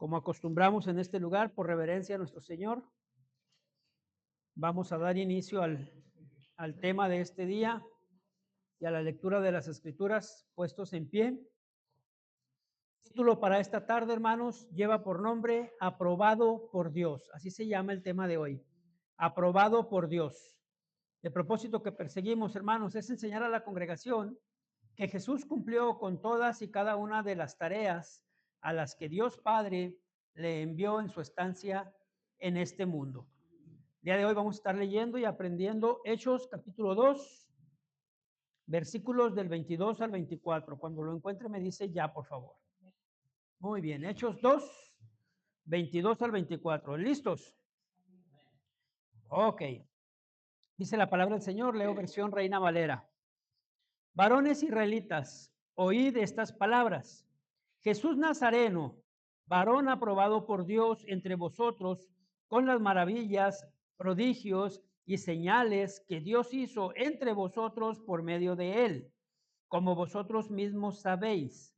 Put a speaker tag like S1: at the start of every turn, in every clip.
S1: Como acostumbramos en este lugar, por reverencia a nuestro Señor, vamos a dar inicio al tema de este día y a la lectura de las Escrituras puestos en pie. El título para esta tarde, hermanos, lleva por nombre Aprobado por Dios. Así se llama el tema de hoy. Aprobado por Dios. El propósito que perseguimos, hermanos, es enseñar a la congregación que Jesús cumplió con todas y cada una de las tareas a las que Dios Padre le envió en su estancia en este mundo. El día de hoy vamos a estar leyendo y aprendiendo Hechos capítulo 2, versículos del 22 al 24. Cuando lo encuentre me dice ya, por favor. Muy bien, Hechos 2, 22 al 24. ¿Listos? Ok. Dice la palabra del Señor, leo versión Reina Valera. Varones israelitas, oíd estas palabras. Jesús Nazareno, varón aprobado por Dios entre vosotros, con las maravillas, prodigios y señales que Dios hizo entre vosotros por medio de él, como vosotros mismos sabéis.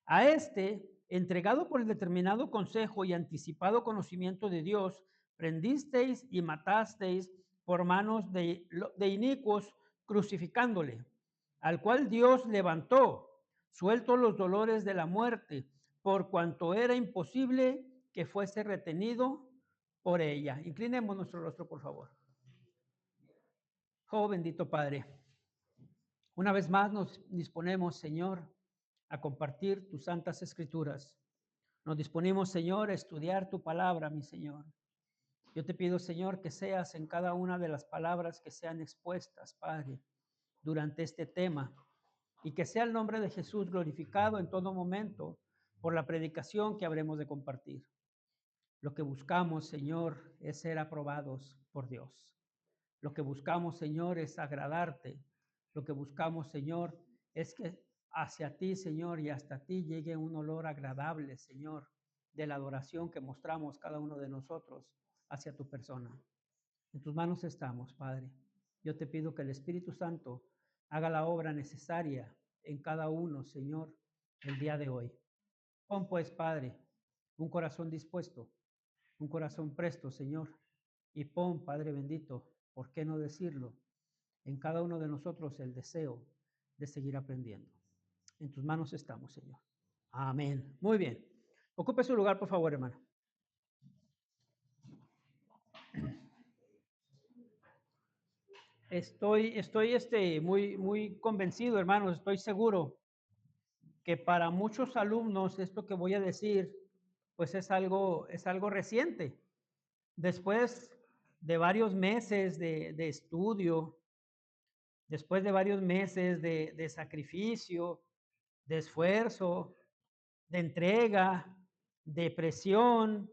S1: A este, entregado por el determinado consejo y anticipado conocimiento de Dios, prendisteis y matasteis por manos de inicuos, crucificándole, al cual Dios levantó, suelto los dolores de la muerte, por cuanto era imposible que fuese retenido por ella. Inclinemos nuestro rostro, por favor. Oh, bendito Padre, una vez más nos disponemos, Señor, a compartir tus santas escrituras. Nos disponemos, Señor, a estudiar tu palabra, mi Señor. Yo te pido, Señor, que seas en cada una de las palabras que sean expuestas, Padre, durante este tema, y que sea el nombre de Jesús glorificado en todo momento por la predicación que habremos de compartir. Lo que buscamos, Señor, es ser aprobados por Dios. Lo que buscamos, Señor, es agradarte. Lo que buscamos, Señor, es que hacia ti, Señor, y hasta ti llegue un olor agradable, Señor, de la adoración que mostramos cada uno de nosotros hacia tu persona. En tus manos estamos, Padre. Yo te pido que el Espíritu Santo haga la obra necesaria en cada uno, Señor, el día de hoy. Pon, pues, Padre, un corazón dispuesto, un corazón presto, Señor, y pon, Padre bendito, ¿por qué no decirlo? En cada uno de nosotros el deseo de seguir aprendiendo. En tus manos estamos, Señor. Amén. Muy bien. Ocupe su lugar, por favor, hermano. Estoy muy convencido, hermanos, estoy seguro que para muchos alumnos esto que voy a decir, pues es algo reciente. Después de varios meses de estudio, después de varios meses de sacrificio, de esfuerzo, de entrega, de presión,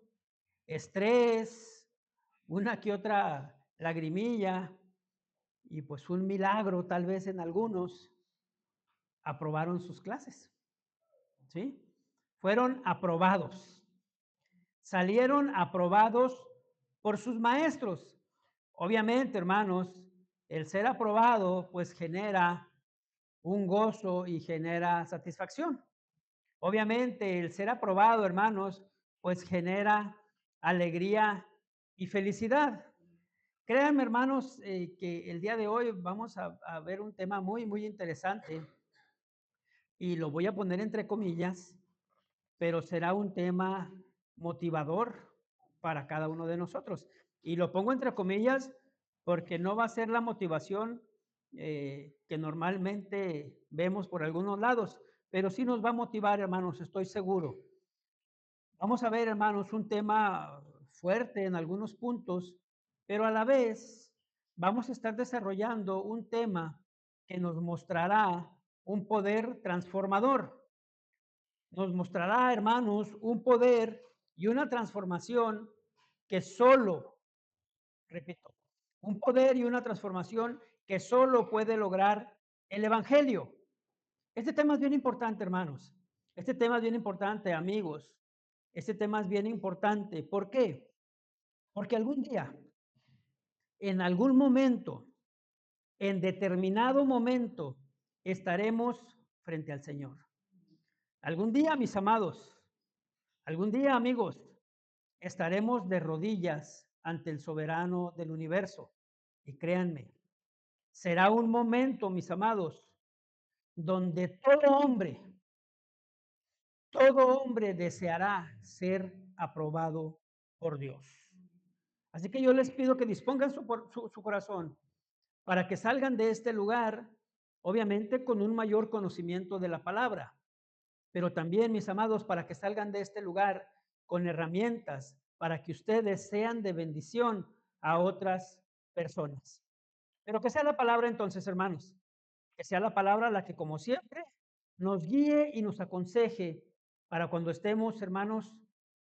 S1: estrés, una que otra lagrimilla y pues un milagro tal vez en algunos, aprobaron sus clases, ¿sí? Fueron aprobados, salieron aprobados por sus maestros. Obviamente, hermanos, el ser aprobado pues genera un gozo y genera satisfacción. Obviamente, el ser aprobado, hermanos, pues genera alegría y felicidad. Créanme, hermanos, que el día de hoy vamos a ver un tema muy interesante y lo voy a poner entre comillas, pero será un tema motivador para cada uno de nosotros. Y lo pongo entre comillas porque no va a ser la motivación que normalmente vemos por algunos lados, pero sí nos va a motivar, hermanos, estoy seguro. Vamos a ver, hermanos, un tema fuerte en algunos puntos, pero a la vez vamos a estar desarrollando un tema que nos mostrará un poder transformador. Nos mostrará, hermanos, un poder y una transformación que solo, repito, un poder y una transformación que solo puede lograr el Evangelio. Este tema es bien importante, hermanos. Este tema es bien importante, amigos. Este tema es bien importante. ¿Por qué? Porque algún día, en algún momento, en determinado momento, estaremos frente al Señor. Algún día, mis amados, Algún día, amigos, estaremos de rodillas ante el soberano del universo. Y créanme, será un momento, mis amados, donde todo hombre deseará ser aprobado por Dios. Así que yo les pido que dispongan su corazón para que salgan de este lugar, obviamente con un mayor conocimiento de la palabra, pero también, mis amados, para que salgan de este lugar con herramientas para que ustedes sean de bendición a otras personas. Pero que sea la palabra entonces, hermanos, que sea la palabra la que, como siempre, nos guíe y nos aconseje para cuando estemos, hermanos,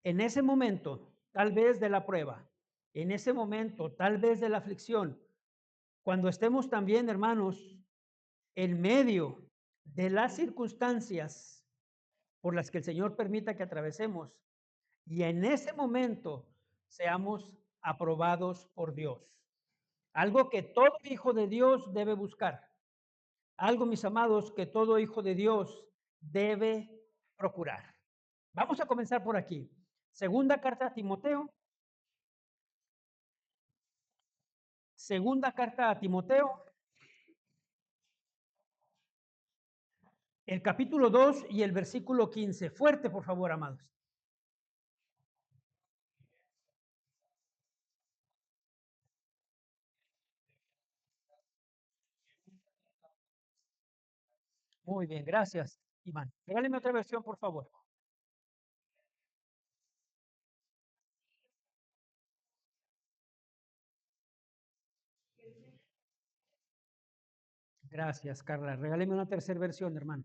S1: en ese momento, tal vez de la prueba, en ese momento, tal vez de la aflicción, cuando estemos también, hermanos, en medio de las circunstancias por las que el Señor permita que atravesemos, y en ese momento seamos aprobados por Dios. Algo que todo hijo de Dios debe buscar. Algo, mis amados, que todo hijo de Dios debe procurar. Vamos a comenzar por aquí. Segunda carta a Timoteo. Segunda carta a Timoteo, el capítulo 2 y el versículo 15. Fuerte, por favor, amados. Muy bien, gracias, Iván. Regáleme otra versión, por favor. Gracias, Carla. Regáleme una tercera versión, hermano.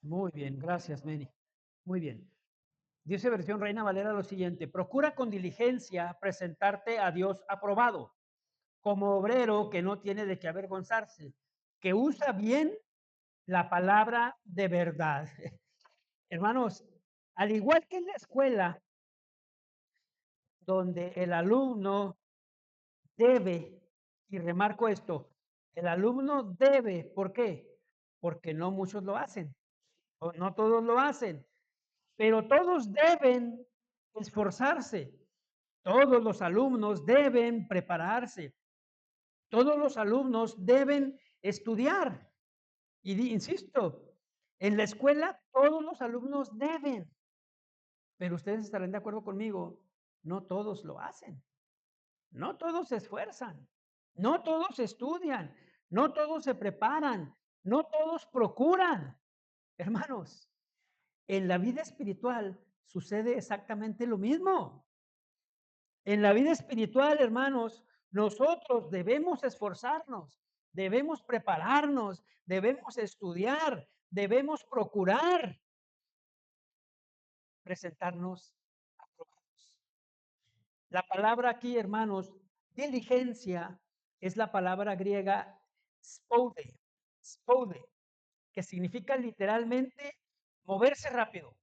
S1: Muy bien, gracias, Meni. Muy bien. Dice versión Reina Valera lo siguiente: procura con diligencia presentarte a Dios aprobado, como obrero que no tiene de qué avergonzarse, que usa bien la palabra de verdad. Hermanos, al igual que en la escuela, donde el alumno debe, y remarco esto, el alumno debe, ¿por qué? Porque no muchos lo hacen, o no todos lo hacen, pero todos deben esforzarse. Todos los alumnos deben prepararse. Todos los alumnos deben estudiar. Y insisto, en la escuela todos los alumnos deben, pero ustedes estarán de acuerdo conmigo, no todos lo hacen. No todos se esfuerzan, no todos estudian, no todos se preparan, no todos procuran. Hermanos, en la vida espiritual sucede exactamente lo mismo. En la vida espiritual, hermanos, nosotros debemos esforzarnos, debemos prepararnos, debemos estudiar, debemos procurar presentarnos aprobados. La palabra aquí, hermanos, diligencia, es la palabra griega spoude, spoude, que significa literalmente moverse rápido,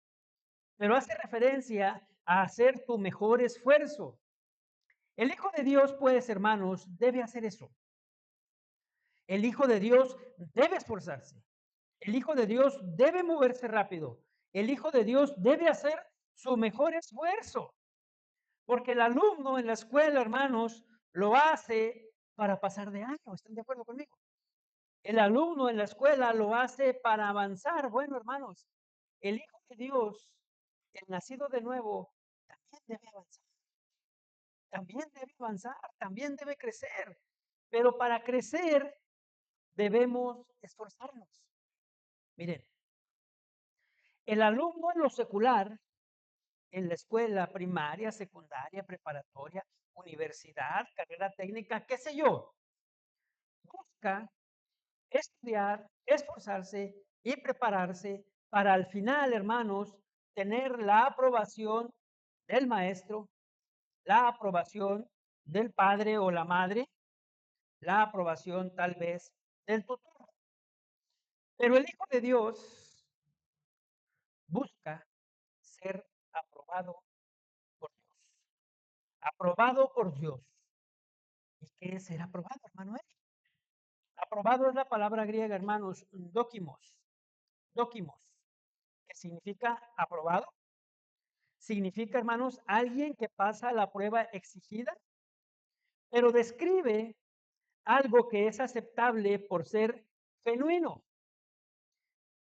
S1: pero hace referencia a hacer tu mejor esfuerzo. El Hijo de Dios, pues, hermanos, debe hacer eso. El Hijo de Dios debe esforzarse. El Hijo de Dios debe moverse rápido. El Hijo de Dios debe hacer su mejor esfuerzo. Porque el alumno en la escuela, hermanos, lo hace para pasar de año. ¿Están de acuerdo conmigo? El alumno en la escuela lo hace para avanzar. Bueno, hermanos, el Hijo de Dios, el nacido de nuevo, también debe avanzar. También debe avanzar, también debe crecer. Pero para crecer debemos esforzarnos. Miren, el alumno en lo secular, en la escuela primaria, secundaria, preparatoria, universidad, carrera técnica, qué sé yo, busca estudiar, esforzarse y prepararse para al final, hermanos, tener la aprobación del maestro, la aprobación del padre o la madre, la aprobación tal vez del tutor. Pero el Hijo de Dios busca ser aprobado por Dios. aprobado por Dios. ¿Y qué es ser aprobado, hermano? Aprobado es la palabra griega, hermanos, dokimos, que significa aprobado. Significa, hermanos, alguien que pasa la prueba exigida, pero describe algo que es aceptable por ser genuino.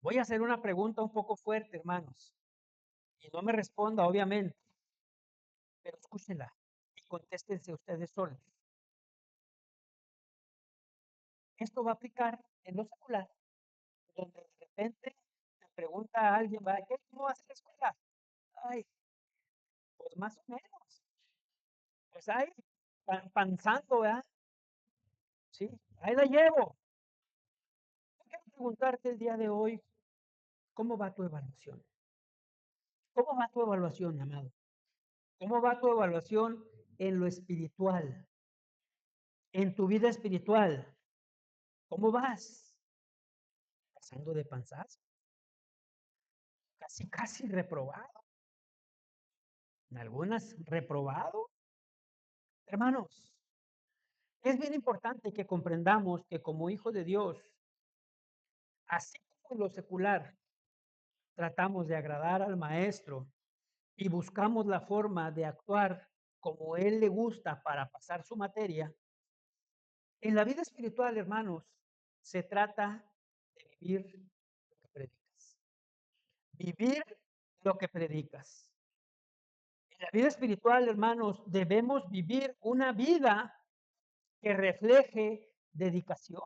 S1: Voy a hacer una pregunta un poco fuerte, hermanos, y no me responda, obviamente, pero escúchenla y contéstense ustedes solos. Esto va a aplicar en lo secular, donde de repente te pregunta a alguien, ¿va? ¿Qué? ¿Cómo vas a la escuela? Ay, pues más o menos. Pues ahí, panzando, ¿verdad? Sí, ahí la llevo. Yo quiero preguntarte el día de hoy, ¿cómo va tu evaluación? ¿Cómo va tu evaluación, amado? ¿Cómo va tu evaluación en lo espiritual? En tu vida espiritual, ¿cómo vas? ¿Pasando de panzazo? Casi, casi reprobado. En algunas reprobado. Hermanos, es bien importante que comprendamos que como hijos de Dios, así como en lo secular, tratamos de agradar al maestro y buscamos la forma de actuar como él le gusta para pasar su materia, en la vida espiritual, hermanos, se trata de vivir lo que predicas. Vivir lo que predicas. En la vida espiritual, hermanos, debemos vivir una vida que refleje dedicación.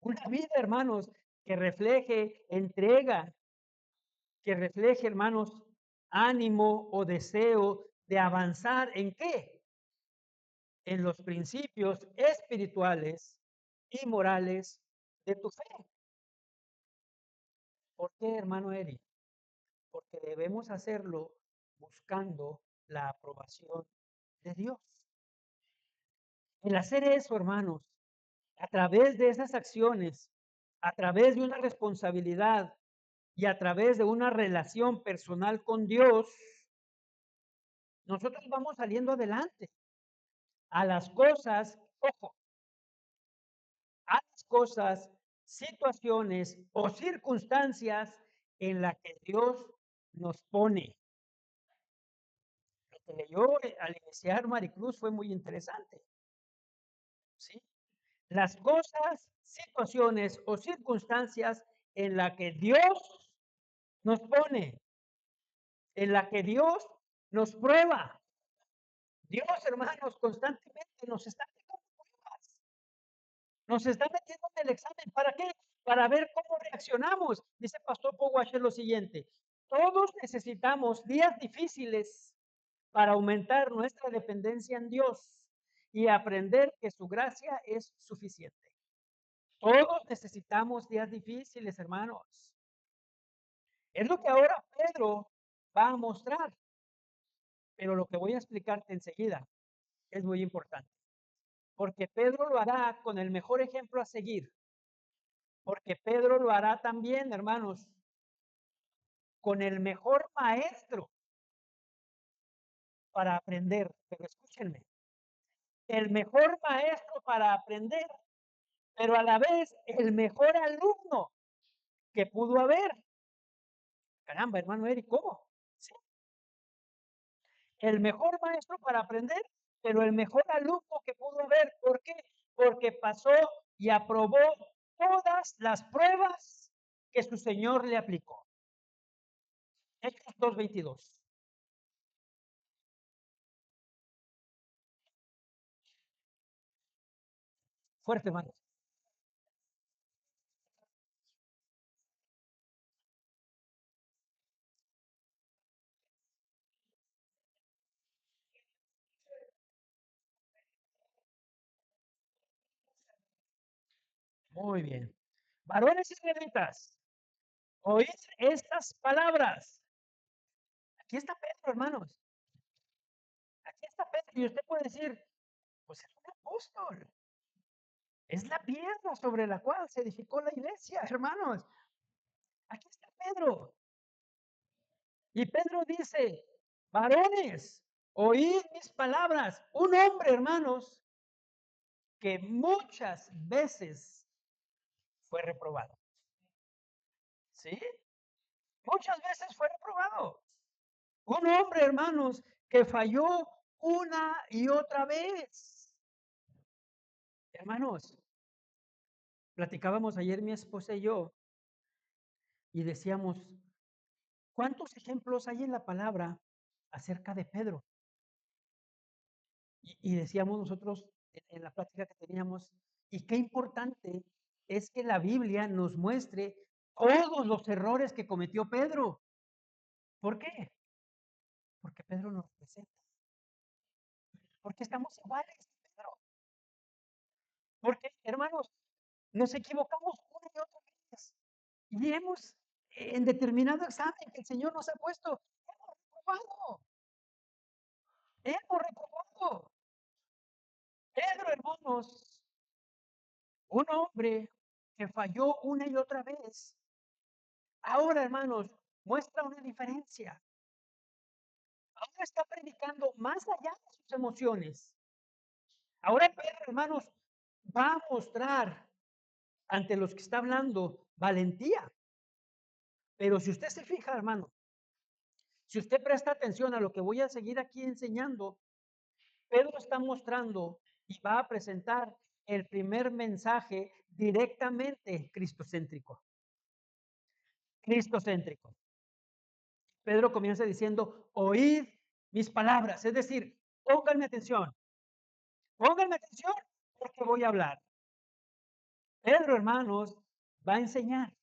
S1: Una vida, hermanos, que refleje entrega, que refleje, hermanos, ánimo o deseo de avanzar en qué? En los principios espirituales y morales de tu fe. ¿Por qué, hermano Eri? Porque debemos hacerlo buscando la aprobación de Dios. El hacer eso, hermanos, a través de esas acciones, a través de una responsabilidad y a través de una relación personal con Dios, nosotros vamos saliendo adelante a las cosas, ojo, a las cosas, situaciones o circunstancias en las que Dios nos pone. Lo que leyó al iniciar Maricruz fue muy interesante, ¿sí? Las cosas, situaciones o circunstancias en las que Dios nos pone, en la que Dios nos prueba. Dios, hermanos, constantemente nos está metiendo pruebas, nos está metiendo en el examen. ¿Para qué? Para ver cómo reaccionamos. Dice Pastor Paul Washer lo siguiente: todos necesitamos días difíciles para aumentar nuestra dependencia en Dios y aprender que su gracia es suficiente. Todos necesitamos días difíciles, hermanos. Es lo que ahora Pedro va a mostrar, pero lo que voy a explicarte enseguida es muy importante, porque Pedro lo hará con el mejor ejemplo a seguir, porque Pedro lo hará también, hermanos, con el mejor maestro para aprender. Pero escúchenme, el mejor maestro para aprender, pero a la vez el mejor alumno que pudo haber. Caramba, hermano Eric, ¿cómo? Sí, el mejor maestro para aprender, pero el mejor alumno que pudo haber. ¿Por qué? Porque pasó y aprobó todas las pruebas que su Señor le aplicó. Hechos 2:22. Fuerte, hermano. Muy bien. Varones israelitas, oíd estas palabras. Aquí está Pedro, hermanos. Aquí está Pedro. Y usted puede decir, pues es un apóstol. Es la piedra sobre la cual se edificó la iglesia, hermanos. Aquí está Pedro. Y Pedro dice, varones. Oíd mis palabras. Un hombre, hermanos, que muchas veces fue reprobado. ¿Sí? Muchas veces fue reprobado. Un hombre, hermanos, que falló una y otra vez. Hermanos, platicábamos ayer mi esposa y yo y decíamos, ¿cuántos ejemplos hay en la palabra acerca de Pedro? Y decíamos nosotros en la plática que teníamos, y qué importante es que la Biblia nos muestre todos los errores que cometió Pedro. ¿Por qué? Porque Pedro nos representa, porque estamos iguales que Pedro, porque hermanos, nos equivocamos una y otra vez y en determinado examen que el Señor nos ha puesto, hemos reprobado, hemos reprobado. Pedro, hermanos, un hombre que falló una y otra vez. Ahora, hermanos, muestra una diferencia. Ahora está predicando más allá de sus emociones. Ahora Pedro, hermanos, va a mostrar ante los que está hablando valentía. Pero si usted se fija, hermano, si usted presta atención a lo que voy a seguir aquí enseñando, Pedro está mostrando y va a presentar el primer mensaje directamente cristocéntrico. Cristocéntrico. Pedro comienza diciendo, oíd mis palabras, es decir, pónganme atención porque voy a hablar. Pedro, hermanos, va a enseñar,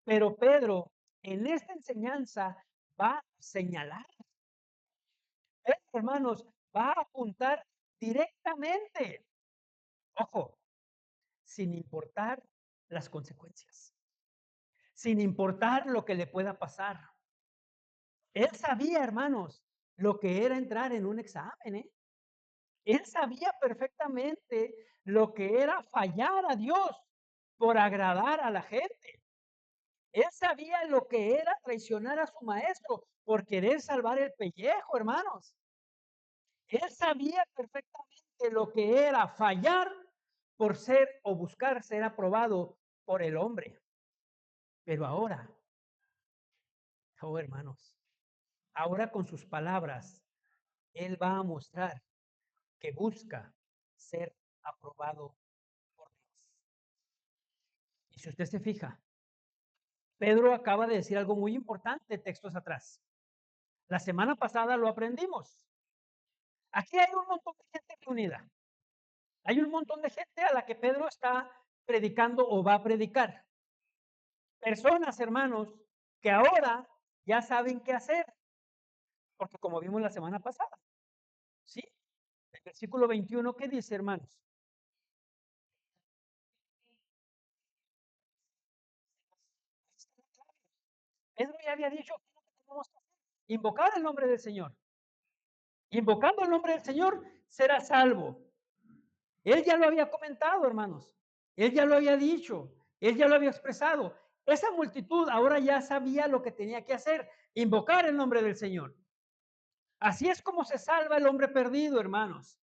S1: pero Pedro en esta enseñanza va a señalar. Pedro, hermanos, va a apuntar directamente, ojo, sin importar las consecuencias, sin importar lo que le pueda pasar. Él sabía, hermanos, lo que era entrar en un examen, ¿eh? Él sabía perfectamente lo que era fallar a Dios por agradar a la gente. Él sabía lo que era traicionar a su maestro por querer salvar el pellejo, hermanos. Él sabía perfectamente lo que era fallar por ser o buscar ser aprobado por el hombre. Pero ahora, oh hermanos, ahora con sus palabras, él va a mostrar que busca ser aprobado por Dios. Y si usted se fija, Pedro acaba de decir algo muy importante textos atrás. La semana pasada lo aprendimos. Aquí hay un montón de gente reunida. Hay un montón de gente a la que Pedro está predicando o va a predicar. Personas, hermanos, que ahora ya saben qué hacer, porque como vimos la semana pasada, ¿sí? El versículo 21, ¿qué dice, hermanos? Pedro ya había dicho que tenemos que hacer. Invocar el nombre del Señor. Invocando el nombre del Señor, será salvo. Él ya lo había comentado, hermanos. Él ya lo había dicho. Él ya lo había expresado. Esa multitud ahora ya sabía lo que tenía que hacer, invocar el nombre del Señor. Así es como se salva el hombre perdido, hermanos.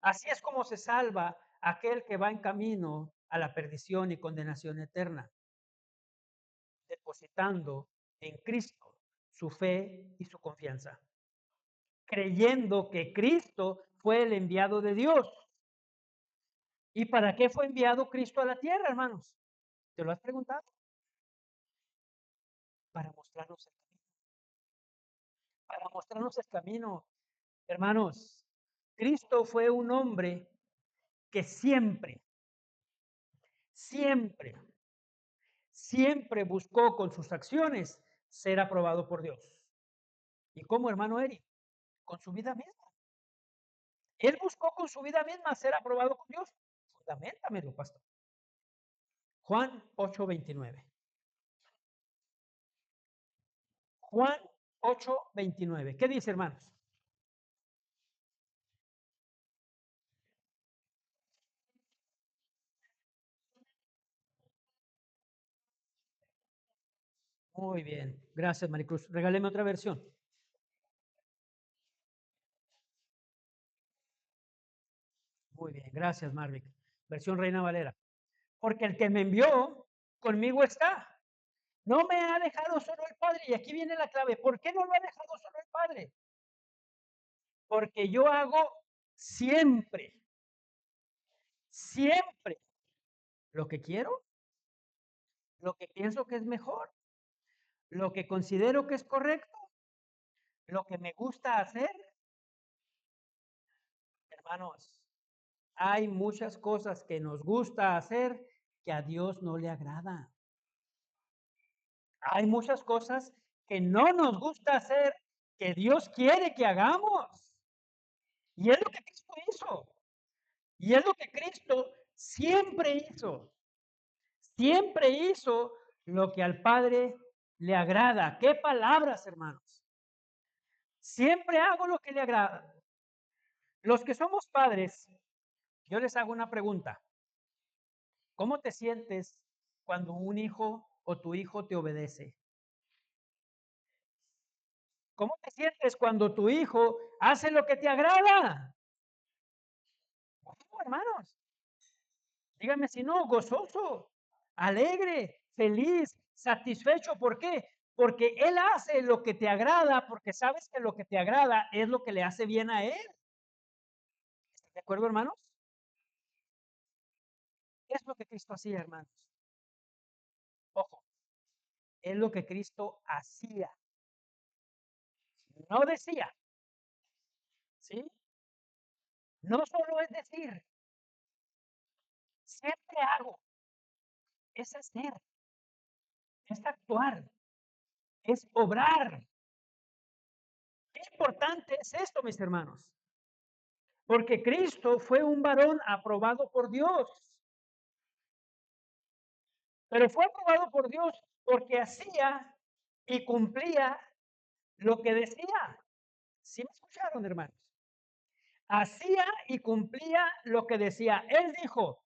S1: Así es como se salva aquel que va en camino a la perdición y condenación eterna, depositando en Cristo su fe y su confianza, creyendo que Cristo fue el enviado de Dios. ¿Y para qué fue enviado Cristo a la tierra, hermanos? ¿Te lo has preguntado? Para mostrarnos el camino. Para mostrarnos el camino, hermanos. Cristo fue un hombre que siempre, siempre buscó con sus acciones ser aprobado por Dios. ¿Y cómo, hermano Eri? Con su vida misma. Él buscó con su vida misma ser aprobado por Dios. Fundamentamelo, pastor. Juan 8:29. Juan 8:29. ¿Qué dice, hermanos? Muy bien. Gracias, Maricruz. Regáleme otra versión. Muy bien, gracias, Marvick. Versión Reina Valera. Porque el que me envió conmigo está. No me ha dejado solo el Padre. Y aquí viene la clave. ¿Por qué no lo ha dejado solo el Padre? Porque yo hago siempre, siempre lo que quiero, lo que pienso que es mejor, lo que considero que es correcto, lo que me gusta hacer. Hermanos, hay muchas cosas que nos gusta hacer que a Dios no le agrada. Hay muchas cosas que no nos gusta hacer que Dios quiere que hagamos. Y es lo que Cristo hizo. Y es lo que Cristo siempre hizo. Siempre hizo lo que al Padre le agrada. ¿Qué palabras, hermanos? Siempre hago lo que le agrada. Los que somos padres, yo les hago una pregunta. ¿Cómo te sientes cuando un hijo o tu hijo te obedece? ¿Cómo te sientes cuando tu hijo hace lo que te agrada? Hermanos, díganme si no, gozoso, alegre, feliz, satisfecho. ¿Por qué? Porque Él hace lo que te agrada, porque sabes que lo que te agrada es lo que le hace bien a Él. ¿Están de acuerdo, hermanos? Es lo que Cristo hacía, hermanos. Ojo, es lo que Cristo hacía. No decía, ¿sí? No solo es decir, siempre hago, es hacer, es actuar, es obrar. Qué importante es esto, mis hermanos. Porque Cristo fue un varón aprobado por Dios. Pero fue aprobado por Dios porque hacía y cumplía lo que decía. ¿Sí me escucharon, hermanos? Hacía y cumplía lo que decía. Él dijo,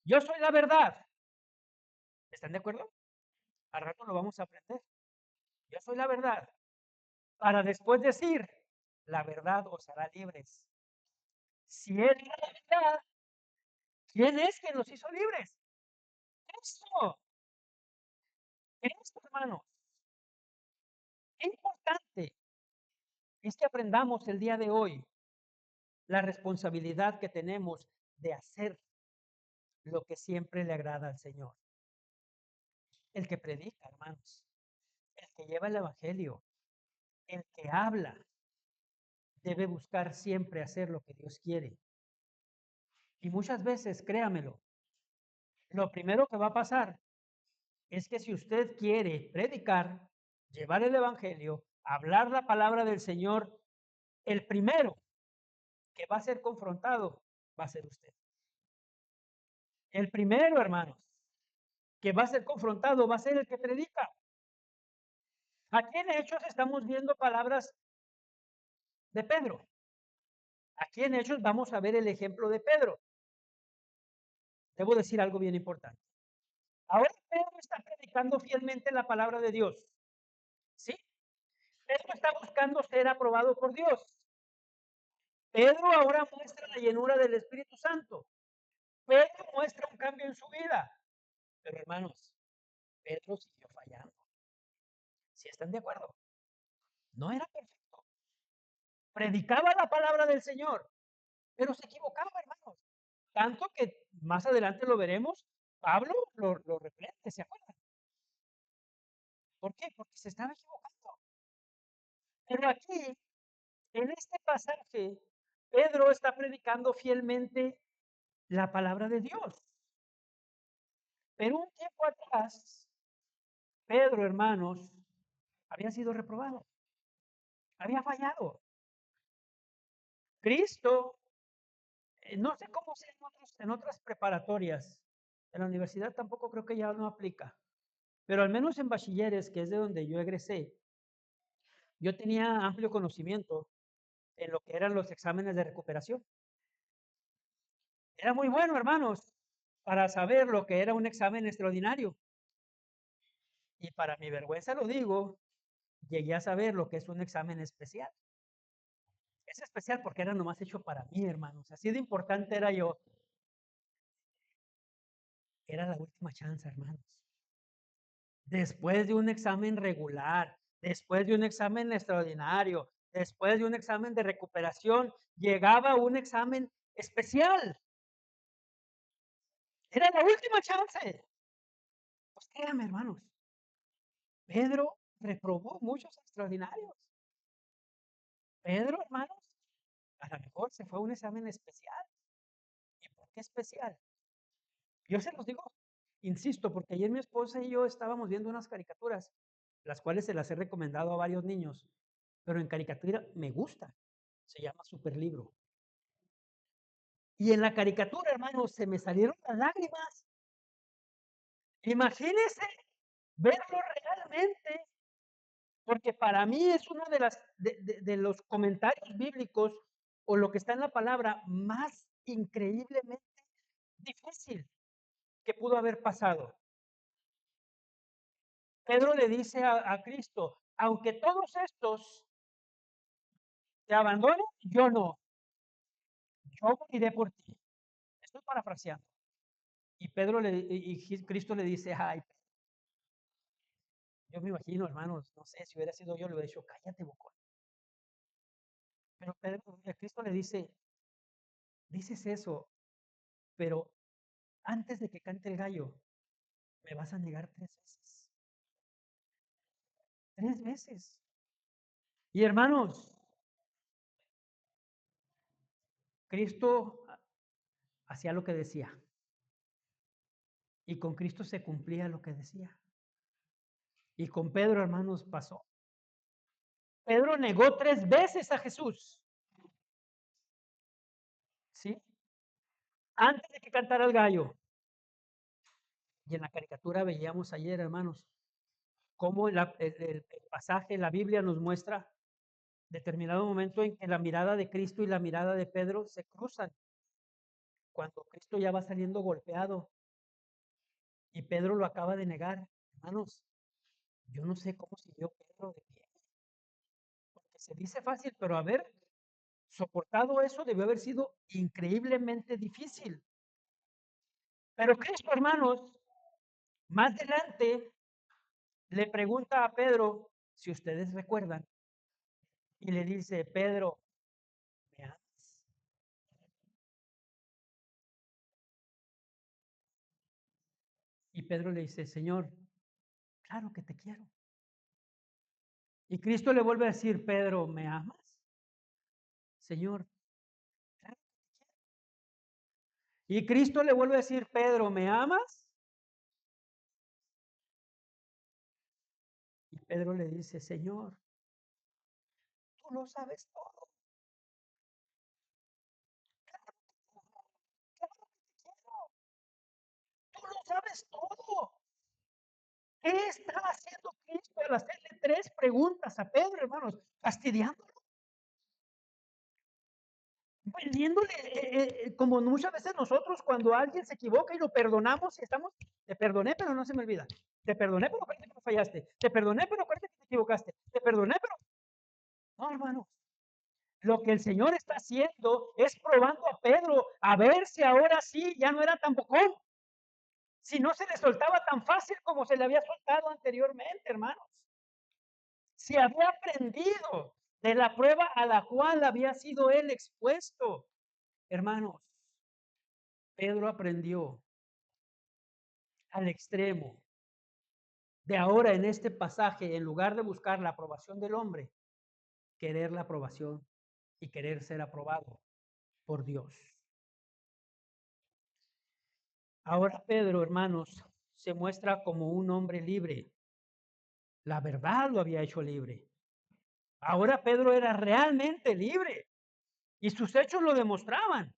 S1: yo soy la verdad. ¿Están de acuerdo? Al rato lo vamos a aprender. Yo soy la verdad. Para después decir, la verdad os hará libres. Si Él es la verdad, ¿quién es quien nos hizo libres? Cristo. Cristo, hermanos. Qué importante es que aprendamos el día de hoy la responsabilidad que tenemos de hacer lo que siempre le agrada al Señor. El que predica, hermanos, el que lleva el Evangelio, el que habla, debe buscar siempre hacer lo que Dios quiere. Y muchas veces, créamelo, lo primero que va a pasar es que si usted quiere predicar, llevar el Evangelio, hablar la palabra del Señor, el primero que va a ser confrontado va a ser usted. El primero, hermanos, que va a ser confrontado va a ser el que predica. Aquí en Hechos estamos viendo palabras de Pedro. Aquí en Hechos vamos a ver el ejemplo de Pedro. Debo decir algo bien importante. Ahora Pedro está predicando fielmente la palabra de Dios. ¿Sí? Pedro está buscando ser aprobado por Dios. Pedro ahora muestra la llenura del Espíritu Santo. Pedro muestra un cambio en su vida. Pero hermanos, Pedro siguió fallando. ¿Sí están de acuerdo? No era perfecto. Predicaba la palabra del Señor, pero se equivocaba, hermanos. Tanto que más adelante lo veremos, Pablo lo reprende, ¿se acuerdan? ¿Por qué? Porque se estaba equivocando. Pero aquí, en este pasaje, Pedro está predicando fielmente la palabra de Dios. Pero un tiempo atrás, Pedro, hermanos, había sido reprobado, había fallado. Cristo, no sé cómo sea en otras preparatorias, en la universidad tampoco creo que ya no aplica, pero al menos en bachilleres, que es de donde yo egresé, yo tenía amplio conocimiento en lo que eran los exámenes de recuperación. Era muy bueno, hermanos, para saber lo que era un examen extraordinario. Y para mi vergüenza lo digo, llegué a saber lo que es un examen especial. Es especial porque era nomás hecho para mí, hermanos. Así de importante era yo. Era la última chance, hermanos. Después de un examen regular, después de un examen extraordinario, después de un examen de recuperación, llegaba un examen especial. Era la última chance. Pues créanme, hermanos, Pedro reprobó muchos extraordinarios. Pedro, hermanos, a lo mejor se fue a un examen especial. ¿Y por qué especial? Yo se los digo, insisto, porque ayer mi esposa y yo estábamos viendo unas caricaturas, las cuales se las he recomendado a varios niños, pero en caricatura me gusta. Se llama Superlibro. Y en la caricatura, hermanos, se me salieron las lágrimas. Imagínense verlo realmente, porque para mí es uno de, de los comentarios bíblicos o lo que está en la palabra más increíblemente difícil que pudo haber pasado. Pedro le dice a Cristo, aunque todos estos te abandonen, yo no, yo moriré por ti. Estoy parafraseando. Y Cristo le dice, ay, yo me imagino, hermanos, no sé, si hubiera sido yo, le hubiera dicho, cállate, bocón. Pero Cristo le dice, dices eso, pero antes de que cante el gallo, me vas a negar 3 veces. 3 veces. Y hermanos, Cristo hacía lo que decía. Y con Cristo se cumplía lo que decía. Y con Pedro, hermanos, pasó. Pedro negó 3 veces a Jesús. ¿Sí? Antes de que cantara el gallo. Y en la caricatura veíamos ayer, hermanos, cómo el pasaje, la Biblia nos muestra determinado momento en que la mirada de Cristo y la mirada de Pedro se cruzan. Cuando Cristo ya va saliendo golpeado y Pedro lo acaba de negar. Hermanos, yo no sé cómo siguió Pedro de pie. Porque se dice fácil, pero haber soportado eso debió haber sido increíblemente difícil. Pero Cristo, hermanos, más adelante le pregunta a Pedro, si ustedes recuerdan, y le dice, Pedro, ¿me amas? Y Pedro le dice, Señor, claro que te quiero. Y Cristo le vuelve a decir, Pedro, ¿me amas? Señor, claro que te quiero. Y Cristo le vuelve a decir, Pedro, ¿me amas? Y Pedro le dice, Señor, tú lo sabes todo. Claro que te quiero. Tú lo sabes todo. ¿Qué está haciendo Cristo al hacerle 3 preguntas a Pedro, hermanos? Fastidiándolo, vendiéndole, como muchas veces nosotros cuando alguien se equivoca y lo perdonamos y estamos, te perdoné, pero no se me olvida. Te perdoné, pero acuérdate que me fallaste. Te perdoné, pero acuérdate que te equivocaste. Te perdoné, pero... No, hermano. Lo que el Señor está haciendo es probando a Pedro a ver si ahora sí ya no era tan bocón. Si no se le soltaba tan fácil como se le había soltado anteriormente, hermanos. Si había aprendido de la prueba a la cual había sido él expuesto. Hermanos, Pedro aprendió al extremo de ahora en este pasaje, en lugar de buscar la aprobación del hombre, querer la aprobación y querer ser aprobado por Dios. Ahora Pedro, hermanos, se muestra como un hombre libre. La verdad lo había hecho libre. Ahora Pedro era realmente libre y sus hechos lo demostraban.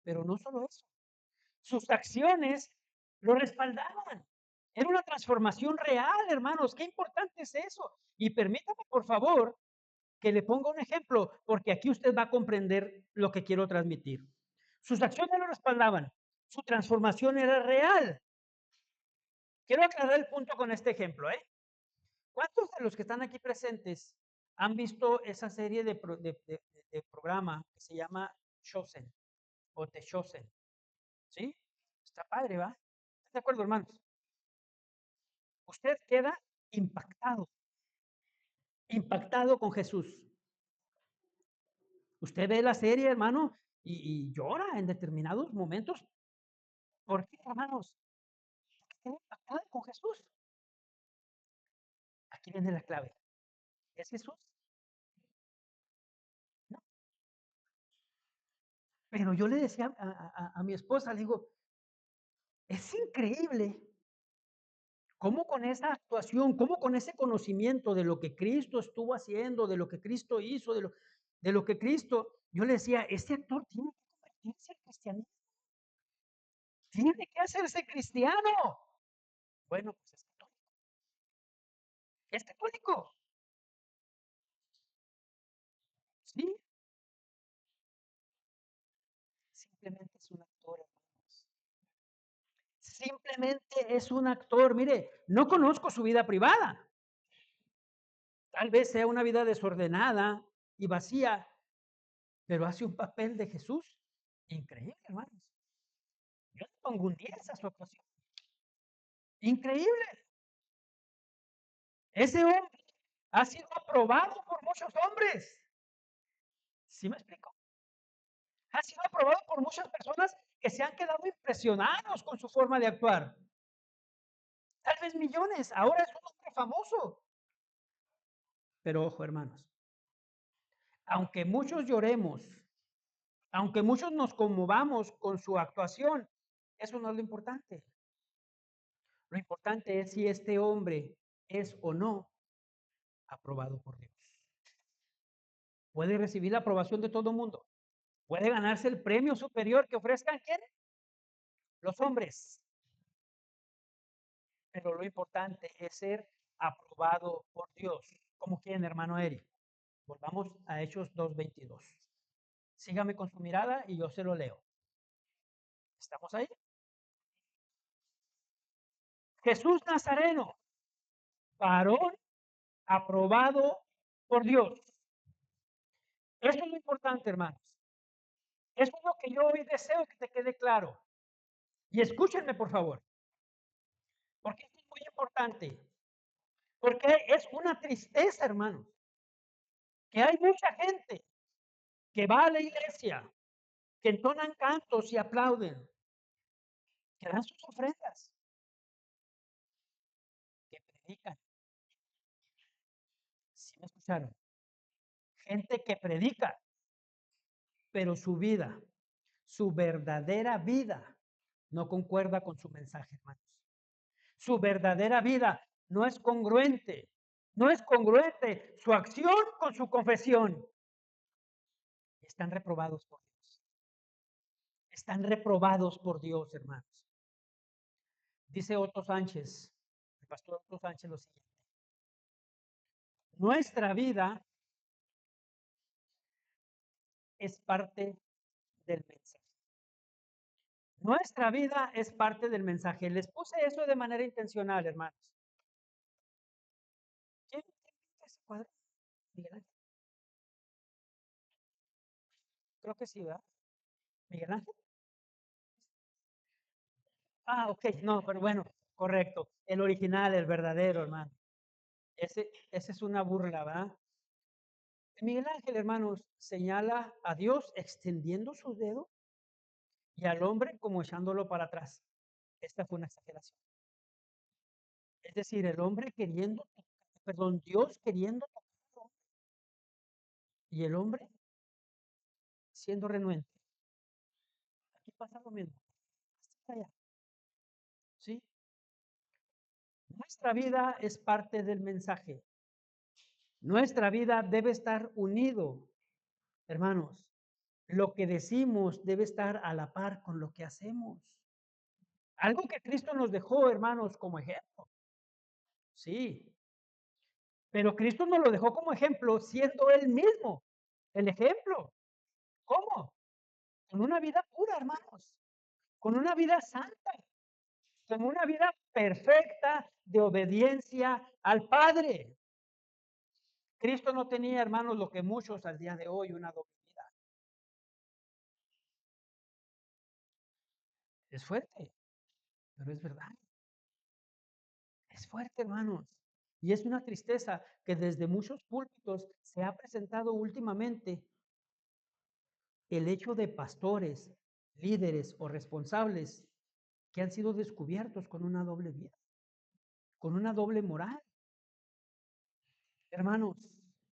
S1: Pero no solo eso, sus acciones lo respaldaban. Era una transformación real, hermanos. Qué importante es eso. Y permítame, por favor, que le ponga un ejemplo, porque aquí usted va a comprender lo que quiero transmitir. Sus acciones lo respaldaban. Su transformación era real. Quiero aclarar el punto con este ejemplo, ¿eh? ¿Cuántos de los que están aquí presentes ¿Han visto esa serie de programa que se llama Chosen o The Chosen? ¿Sí? Está padre, ¿va? ¿Están de acuerdo, hermanos? Usted queda impactado, impactado con Jesús. Usted ve la serie, hermano, y llora en determinados momentos. ¿Por qué, hermanos? Queda impactado con Jesús. Aquí viene la clave. ¿Es Jesús? No. Pero yo le decía a mi esposa, le digo, es increíble cómo con esa actuación, cómo con ese conocimiento de lo que Cristo estuvo haciendo, de lo que Cristo hizo, de lo que Cristo, yo le decía, este actor tiene que convertirse en cristianismo, tiene que hacerse cristiano. Bueno, pues es católico. Es católico, sí, simplemente es un actor, hermanos. Simplemente es un actor. Mire, no conozco su vida privada. Tal vez sea una vida desordenada y vacía, pero hace un papel de Jesús increíble, hermanos. Yo le pongo un 10 a su actuación. Increíble. Ese hombre ha sido aprobado por muchos hombres. ¿Sí me explico? Ha sido aprobado por muchas personas que se han quedado impresionados con su forma de actuar. Tal vez millones. Ahora es un hombre famoso. Pero ojo, hermanos, aunque muchos lloremos, aunque muchos nos conmovamos con su actuación, eso no es lo importante. Lo importante es si este hombre es o no aprobado por Dios. Puede recibir la aprobación de todo el mundo. Puede ganarse el premio superior que ofrezcan ¿quién? Los hombres. Pero lo importante es ser aprobado por Dios. ¿Como quién, hermano Eri? Volvamos a Hechos 2:22. Sígame con su mirada y yo se lo leo. ¿Estamos ahí? Jesús Nazareno, varón aprobado por Dios. Eso es lo importante, hermanos. Eso es lo que yo hoy deseo que te quede claro. Y escúchenme, por favor, porque esto es muy importante. Porque es una tristeza, hermanos, que hay mucha gente que va a la iglesia, que entonan cantos y aplauden, que dan sus ofrendas, que predican. ¿Sí me escucharon? Gente que predica, pero su vida, su verdadera vida, no concuerda con su mensaje, hermanos. Su verdadera vida no es congruente, no es congruente su acción con su confesión. Están reprobados por Dios. Están reprobados por Dios, hermanos. Dice Otto Sánchez, el pastor Otto Sánchez, lo siguiente. Nuestra vida es parte del mensaje. Nuestra vida es parte del mensaje. Les puse eso de manera intencional, hermanos. ¿Quién pinta ese cuadro? Miguel Ángel. Creo que sí, ¿verdad? Miguel Ángel. Ah, ok, no, pero bueno, correcto. El original, el verdadero, hermano. Ese es una burla, ¿verdad? Miguel Ángel, hermanos, señala a Dios extendiendo su dedo y al hombre como echándolo para atrás. Esta fue una exageración. Es decir, el hombre queriendo, perdón, Dios queriendo tocar al hombre y el hombre siendo renuente. Aquí pasa lo mismo. Hasta allá. ¿Sí? Nuestra vida es parte del mensaje. Nuestra vida debe estar unido, hermanos. Lo que decimos debe estar a la par con lo que hacemos. Algo que Cristo nos dejó, hermanos, como ejemplo. Sí, pero Cristo nos lo dejó como ejemplo, siendo Él mismo el ejemplo. ¿Cómo? Con una vida pura, hermanos, con una vida santa, con una vida perfecta de obediencia al Padre. Cristo no tenía, hermanos, lo que muchos al día de hoy, una doble vida. Es fuerte, pero es verdad. Es fuerte, hermanos. Y es una tristeza que desde muchos púlpitos se ha presentado últimamente el hecho de pastores, líderes o responsables que han sido descubiertos con una doble vida, con una doble moral. Hermanos,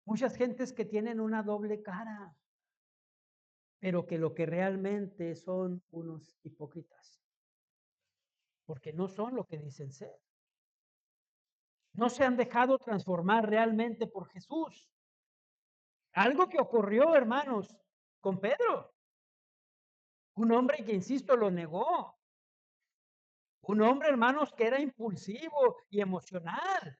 S1: muchas gentes que tienen una doble cara, pero que lo que realmente son unos hipócritas, porque no son lo que dicen ser. No se han dejado transformar realmente por Jesús. Algo que ocurrió, hermanos, con Pedro, un hombre que, insisto, lo negó. Un hombre, hermanos, que era impulsivo y emocional.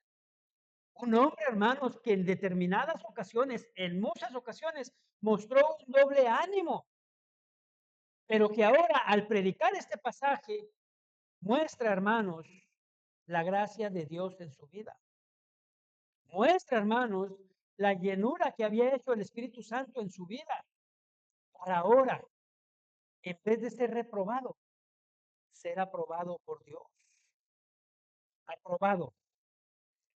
S1: Un hombre, hermanos, que en determinadas ocasiones, en muchas ocasiones, mostró un doble ánimo, pero que ahora al predicar este pasaje muestra, hermanos, la gracia de Dios en su vida. Muestra, hermanos, la llenura que había hecho el Espíritu Santo en su vida para ahora, en vez de ser reprobado, ser aprobado por Dios. Aprobado.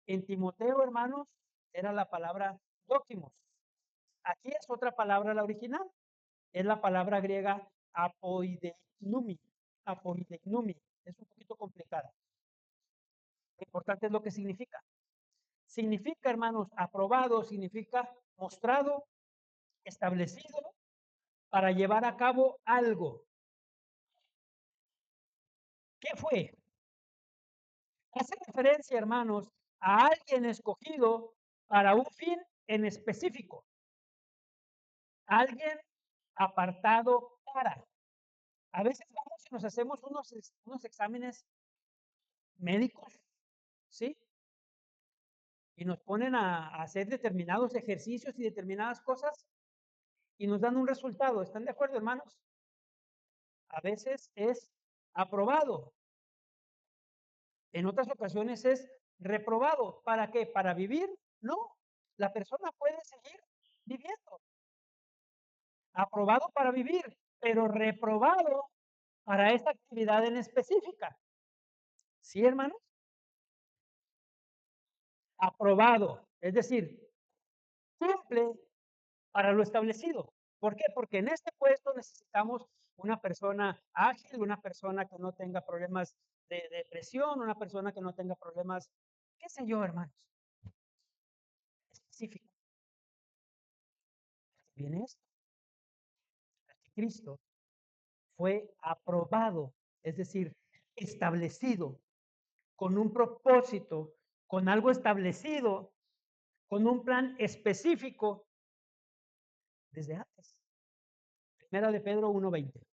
S1: En Timoteo, hermanos, era la palabra dóquimos. Aquí es otra palabra la original. Es la palabra griega apoidegnumi. Apoidegnumi. Es un poquito complicada. Lo importante es lo que significa. Significa, hermanos, aprobado, significa mostrado, establecido para llevar a cabo algo. ¿Qué fue? Hace referencia, hermanos, a alguien escogido para un fin en específico. Alguien apartado para. A veces vamos y nos hacemos unos exámenes médicos, ¿sí? Y nos ponen a hacer determinados ejercicios y determinadas cosas y nos dan un resultado. ¿Están de acuerdo, hermanos? A veces es aprobado, en otras ocasiones es reprobado. ¿Para qué? ¿Para vivir? No, la persona puede seguir viviendo. Aprobado para vivir, pero reprobado para esta actividad en específica. ¿Sí, hermanos? Aprobado, es decir, cumple para lo establecido. ¿Por qué? Porque en este puesto necesitamos una persona ágil, una persona que no tenga problemas de depresión, una persona que no tenga problemas, qué sé yo, hermanos, específicos. Bien, esto, Cristo fue aprobado, es decir, establecido, con un propósito, con algo establecido, con un plan específico desde antes. Primera de Pedro 1:20.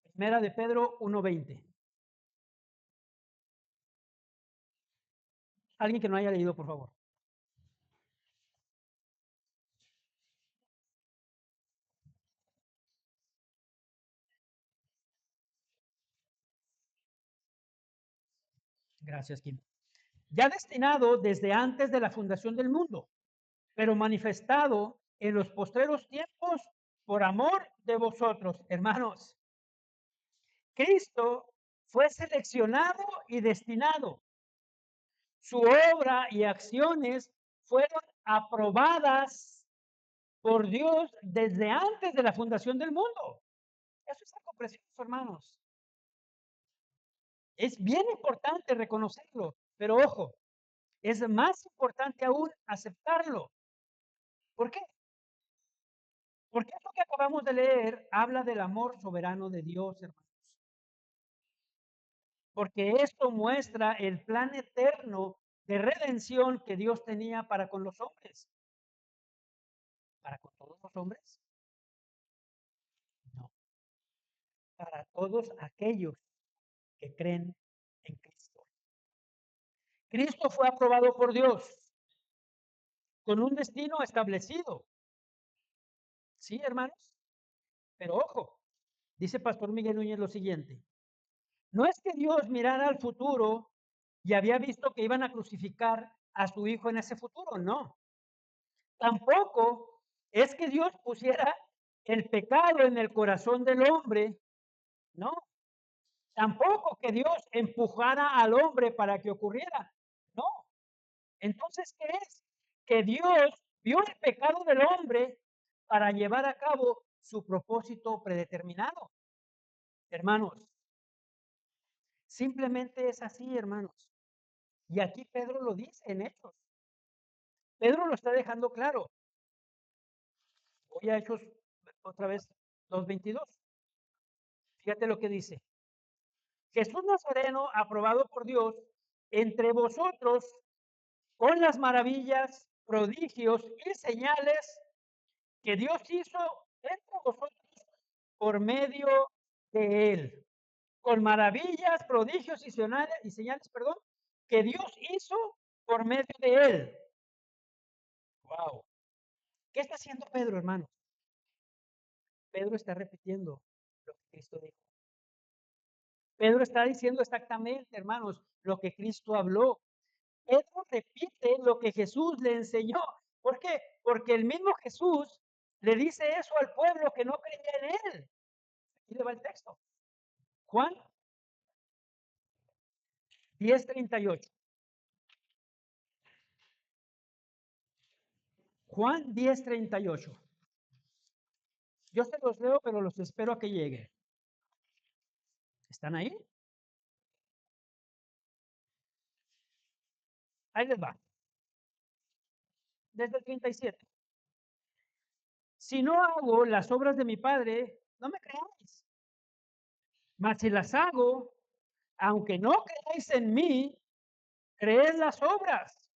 S1: Primera de Pedro 1:20. Alguien que no haya leído, por favor. Gracias, Kim. Ya destinado desde antes de la fundación del mundo, pero manifestado en los postreros tiempos por amor de vosotros, hermanos. Cristo fue seleccionado y destinado. Su obra y acciones fueron aprobadas por Dios desde antes de la fundación del mundo. Eso es algo precioso, hermanos. Es bien importante reconocerlo, pero ojo, es más importante aún aceptarlo. ¿Por qué? Porque esto que acabamos de leer habla del amor soberano de Dios, hermanos. Porque esto muestra el plan eterno de redención que Dios tenía para con los hombres. ¿Para con todos los hombres? No. Para todos aquellos que creen en Cristo. Cristo fue aprobado por Dios con un destino establecido. ¿Sí, hermanos? Pero ojo, dice Pastor Miguel Núñez lo siguiente. No es que Dios mirara al futuro y había visto que iban a crucificar a su hijo en ese futuro, no. Tampoco es que Dios pusiera el pecado en el corazón del hombre, no. Tampoco que Dios empujara al hombre para que ocurriera, no. Entonces, ¿qué es? Que Dios vio el pecado del hombre para llevar a cabo su propósito predeterminado. Hermanos, simplemente es así, hermanos. Y aquí Pedro lo dice en Hechos. Pedro lo está dejando claro. Voy a Hechos otra vez 2:22. Fíjate lo que dice. Jesús Nazareno, aprobado por Dios, entre vosotros con las maravillas, prodigios y señales que Dios hizo entre vosotros por medio de él. Con maravillas, prodigios y señales, perdón, que Dios hizo por medio de él. Wow. ¿Qué está haciendo Pedro, hermano? Pedro está repitiendo lo que Cristo dijo. Pedro está diciendo exactamente, hermanos, lo que Cristo habló. Pedro repite lo que Jesús le enseñó. ¿Por qué? Porque el mismo Jesús le dice eso al pueblo que no creía en él. Aquí le va el texto. Juan 10:38. Juan 10:38. Yo se los leo, pero los espero a que llegue. ¿Están ahí? Ahí les va. Desde el 37. Si no hago las obras de mi Padre, no me creáis. Mas si las hago, aunque no creáis en mí, creed las obras,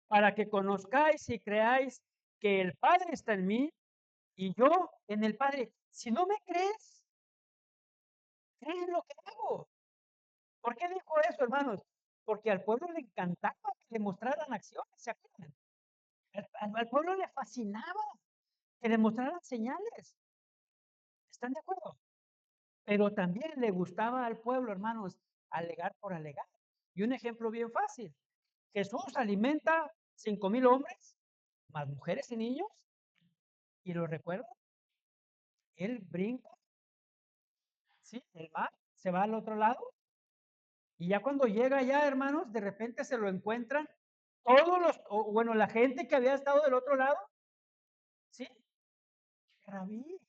S1: para que conozcáis y creáis que el Padre está en mí y yo en el Padre. Si no me crees, cree en lo que hago. ¿Por qué dijo eso, hermanos? Porque al pueblo le encantaba que le mostraran acciones, ¿se acuerdan? Al pueblo le fascinaba que le mostraran señales. ¿Están de acuerdo? Pero también le gustaba al pueblo, hermanos, alegar por alegar. Y un ejemplo bien fácil. Jesús alimenta 5,000 hombres, más mujeres y niños, y lo recuerda. Él brinca, ¿sí? El mar, se va al otro lado, y ya cuando llega allá, hermanos, de repente se lo encuentran todos los, o bueno, la gente que había estado del otro lado, ¿sí? Rabí,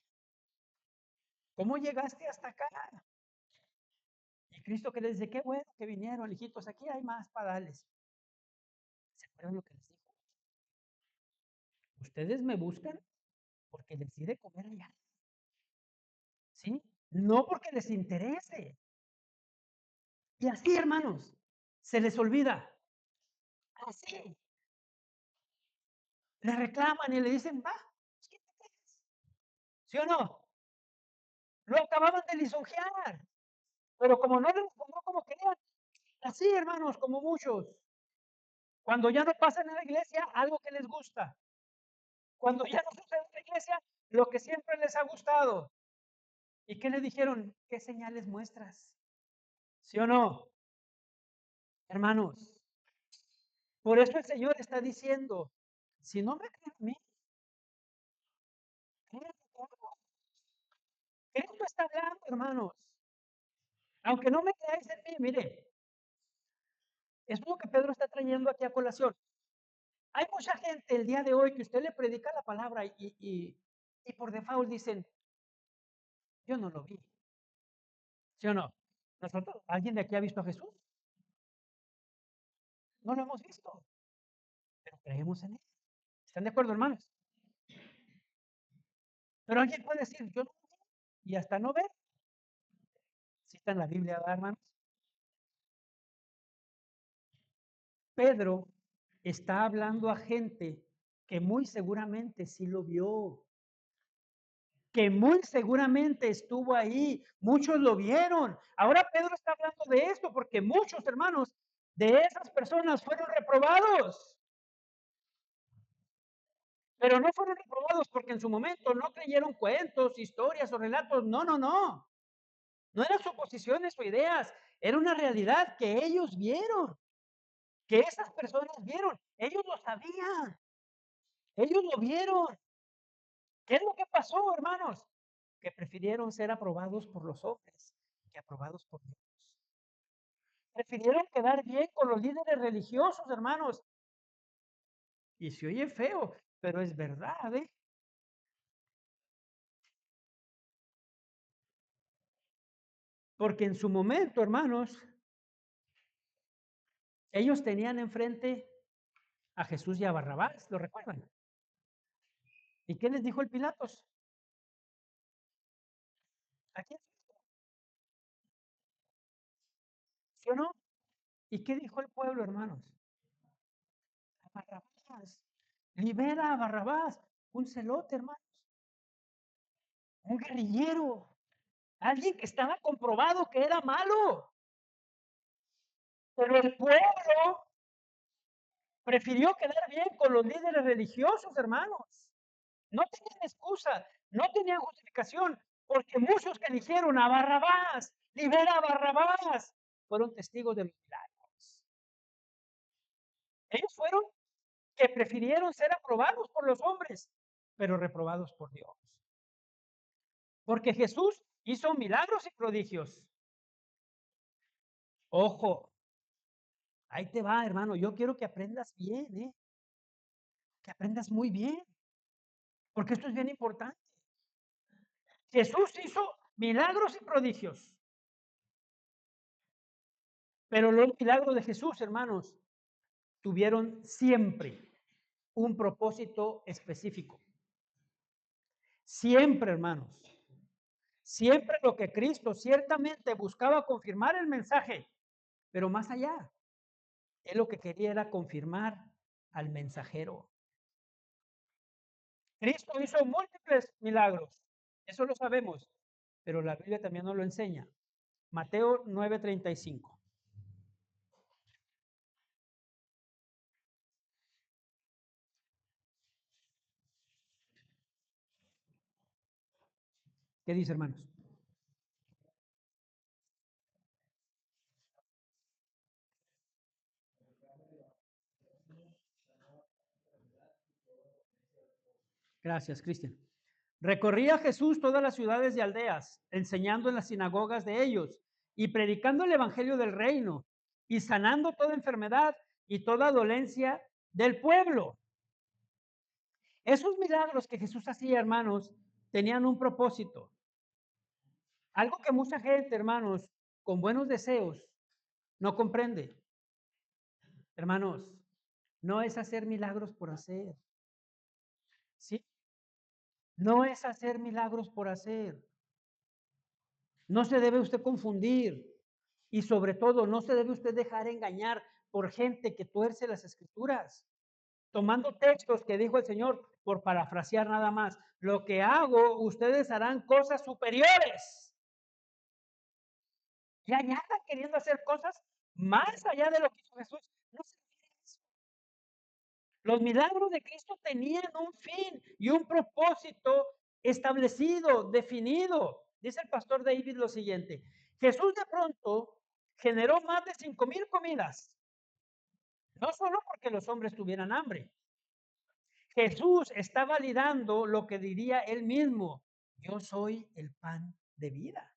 S1: ¿cómo llegaste hasta acá? Y Cristo que les dice, qué bueno que vinieron, hijitos, aquí hay más para darles. ¿Se acuerdan lo que les dijo? Ustedes me buscan porque les di de comer allá, ¿sí? No porque les interese. Y así, hermanos, se les olvida. Así. Le reclaman y le dicen, va, ¿quién te crees? ¿Sí o no? Lo acababan de lisonjear. Pero como no les respondió como querían, así, hermanos, como muchos. Cuando ya no pasan en la iglesia, algo que les gusta. Cuando ya no sucede en la iglesia, lo que siempre les ha gustado. ¿Y qué le dijeron? ¿Qué señales muestras? ¿Sí o no? Hermanos, por eso el Señor está diciendo, si no me creen a mí, créanme todo. Cristo está hablando, hermanos. Aunque no me creáis en mí, mire, es lo que Pedro está trayendo aquí a colación. Hay mucha gente el día de hoy que usted le predica la palabra y por default dicen, yo no lo vi. ¿Sí o no? Nosotros, ¿alguien de aquí ha visto a Jesús? No lo hemos visto, pero creemos en él. ¿Están de acuerdo, hermanos? Pero alguien puede decir, yo no lo vi, y hasta no ver. Si está en la Biblia, ¿verdad, hermanos? Pedro está hablando a gente que muy seguramente sí lo vio, que muy seguramente estuvo ahí, muchos lo vieron. Ahora Pedro está hablando de esto porque muchos hermanos de esas personas fueron reprobados, pero no fueron reprobados porque en su momento no creyeron cuentos, historias o relatos, no, no, no. No eran suposiciones o ideas, era una realidad que ellos vieron. que esas personas vieron. Ellos lo sabían, ellos lo vieron. ¿Qué es lo que pasó, hermanos? Que prefirieron ser aprobados por los hombres que aprobados por Dios. Prefirieron quedar bien con los líderes religiosos, hermanos. Y se oye feo, pero es verdad, ¿eh? Porque en su momento, hermanos, ellos tenían enfrente a Jesús y a Barrabás, ¿lo recuerdan? ¿Y qué les dijo el Pilatos? ¿A quién? ¿Sí o no? ¿Y qué dijo el pueblo, hermanos? A Barrabás. Libera a Barrabás, un celote, hermanos, un guerrillero, alguien que estaba comprobado que era malo. Pero el pueblo prefirió quedar bien con los líderes religiosos, hermanos. No tenían excusa, no tenían justificación, porque muchos que dijeron a Barrabás, libera a Barrabás, fueron testigos de los milagros. Ellos fueron que prefirieron ser aprobados por los hombres, pero reprobados por Dios. Porque Jesús hizo milagros y prodigios. Ojo, ahí te va, hermano. Yo quiero que aprendas bien, que aprendas muy bien, porque esto es bien importante. Jesús hizo milagros y prodigios, pero los milagros de Jesús, hermanos, tuvieron siempre un propósito específico. Siempre, hermanos. Siempre lo que Cristo ciertamente buscaba confirmar el mensaje, pero más allá, él lo que quería era confirmar al mensajero. Cristo hizo múltiples milagros, eso lo sabemos, pero la Biblia también nos lo enseña. Mateo 9:35. ¿Qué dice, hermanos? Gracias, Cristian. Recorría Jesús todas las ciudades y aldeas, enseñando en las sinagogas de ellos y predicando el evangelio del reino y sanando toda enfermedad y toda dolencia del pueblo. Esos milagros que Jesús hacía, hermanos, tenían un propósito. Algo que mucha gente, hermanos, con buenos deseos, no comprende. Hermanos, no es hacer milagros por hacer. ¿Sí? No es hacer milagros por hacer. No se debe usted confundir y sobre todo no se debe usted dejar engañar por gente que tuerce las escrituras, tomando textos que dijo el Señor por parafrasear nada más. Lo que hago, ustedes harán cosas superiores. Y allá están queriendo hacer cosas más allá de lo que hizo Jesús. No se refiere a eso. Los milagros de Cristo tenían un fin y un propósito establecido, definido. Dice el pastor David lo siguiente: Jesús de pronto generó más de 5,000 comidas, no solo porque los hombres tuvieran hambre. Jesús está validando lo que diría él mismo: yo soy el pan de vida.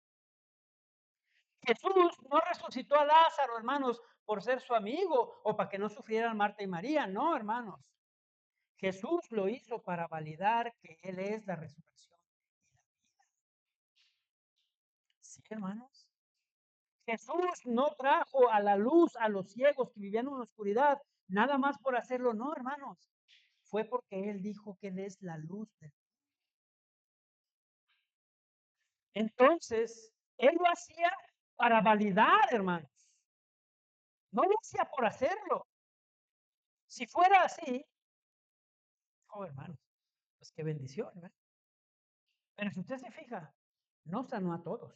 S1: Jesús no resucitó a Lázaro, hermanos, por ser su amigo o para que no sufrieran Marta y María, no, hermanos. Jesús lo hizo para validar que Él es la resurrección y la vida. Sí, hermanos. Jesús no trajo a la luz a los ciegos que vivían en la oscuridad, nada más por hacerlo, no, hermanos. Fue porque Él dijo que Él es la luz. Entonces, Él lo hacía para validar, hermanos. No lo hacía por hacerlo. Si fuera así, oh, hermanos, pues qué bendición, ¿verdad? Pero si usted se fija, no sanó a todos.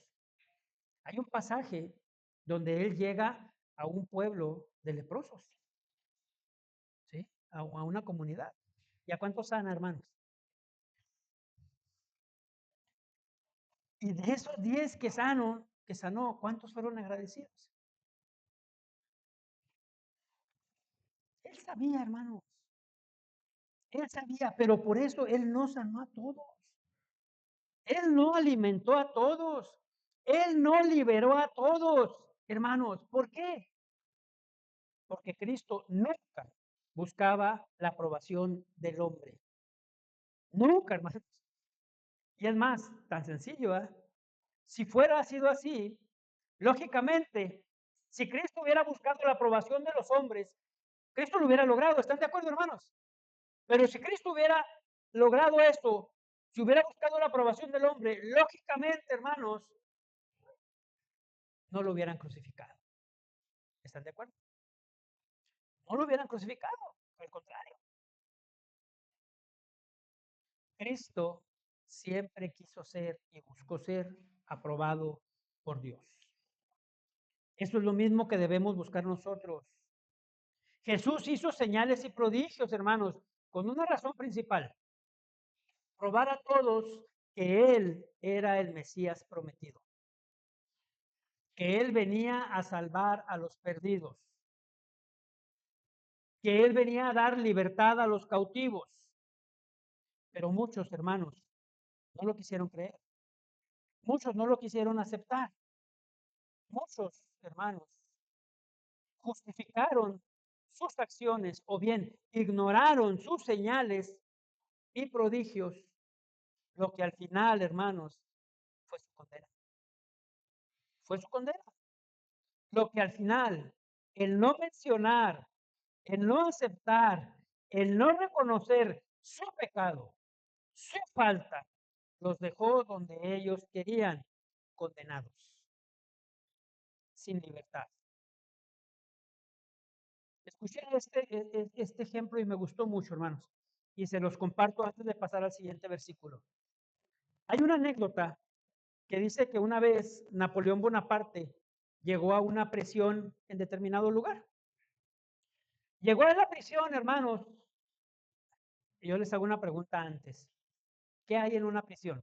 S1: Hay un pasaje donde él llega a un pueblo de leprosos, ¿sí? A una comunidad. ¿Y a cuántos sana, hermanos? Y de esos 10 que sanó, ¿cuántos fueron agradecidos? sabía, hermanos. Él sabía, pero por eso Él no sanó a todos. Él no alimentó a todos. Él no liberó a todos, hermanos. ¿Por qué? Porque Cristo nunca buscaba la aprobación del hombre. Nunca, hermanos. Y es más, tan sencillo, ¿eh? Si fuera sido así, lógicamente, si Cristo hubiera buscado la aprobación de los hombres, Cristo lo hubiera logrado. ¿Están de acuerdo, hermanos? Pero si Cristo hubiera logrado eso, si hubiera buscado la aprobación del hombre, lógicamente, hermanos, no lo hubieran crucificado. ¿Están de acuerdo? No lo hubieran crucificado, al contrario. Cristo siempre quiso ser y buscó ser aprobado por Dios. Eso es lo mismo que debemos buscar nosotros. Jesús hizo señales y prodigios, hermanos, con una razón principal: probar a todos que Él era el Mesías prometido, que Él venía a salvar a los perdidos, que Él venía a dar libertad a los cautivos. Pero muchos, hermanos, no lo quisieron creer. Muchos no lo quisieron aceptar. Muchos, hermanos, justificaron sus acciones o bien ignoraron sus señales y prodigios, lo que al final, hermanos, fue su condena. Fue su condena. Lo que al final, el no mencionar, el no aceptar, el no reconocer su pecado, su falta, los dejó donde ellos querían, condenados, sin libertad. Escuché este ejemplo y me gustó mucho, hermanos, y se los comparto antes de pasar al siguiente versículo. Hay una anécdota que dice que una vez Napoleón Bonaparte llegó a una prisión en determinado lugar. Llegó a la prisión, hermanos, y yo les hago una pregunta antes. ¿Qué hay en una prisión?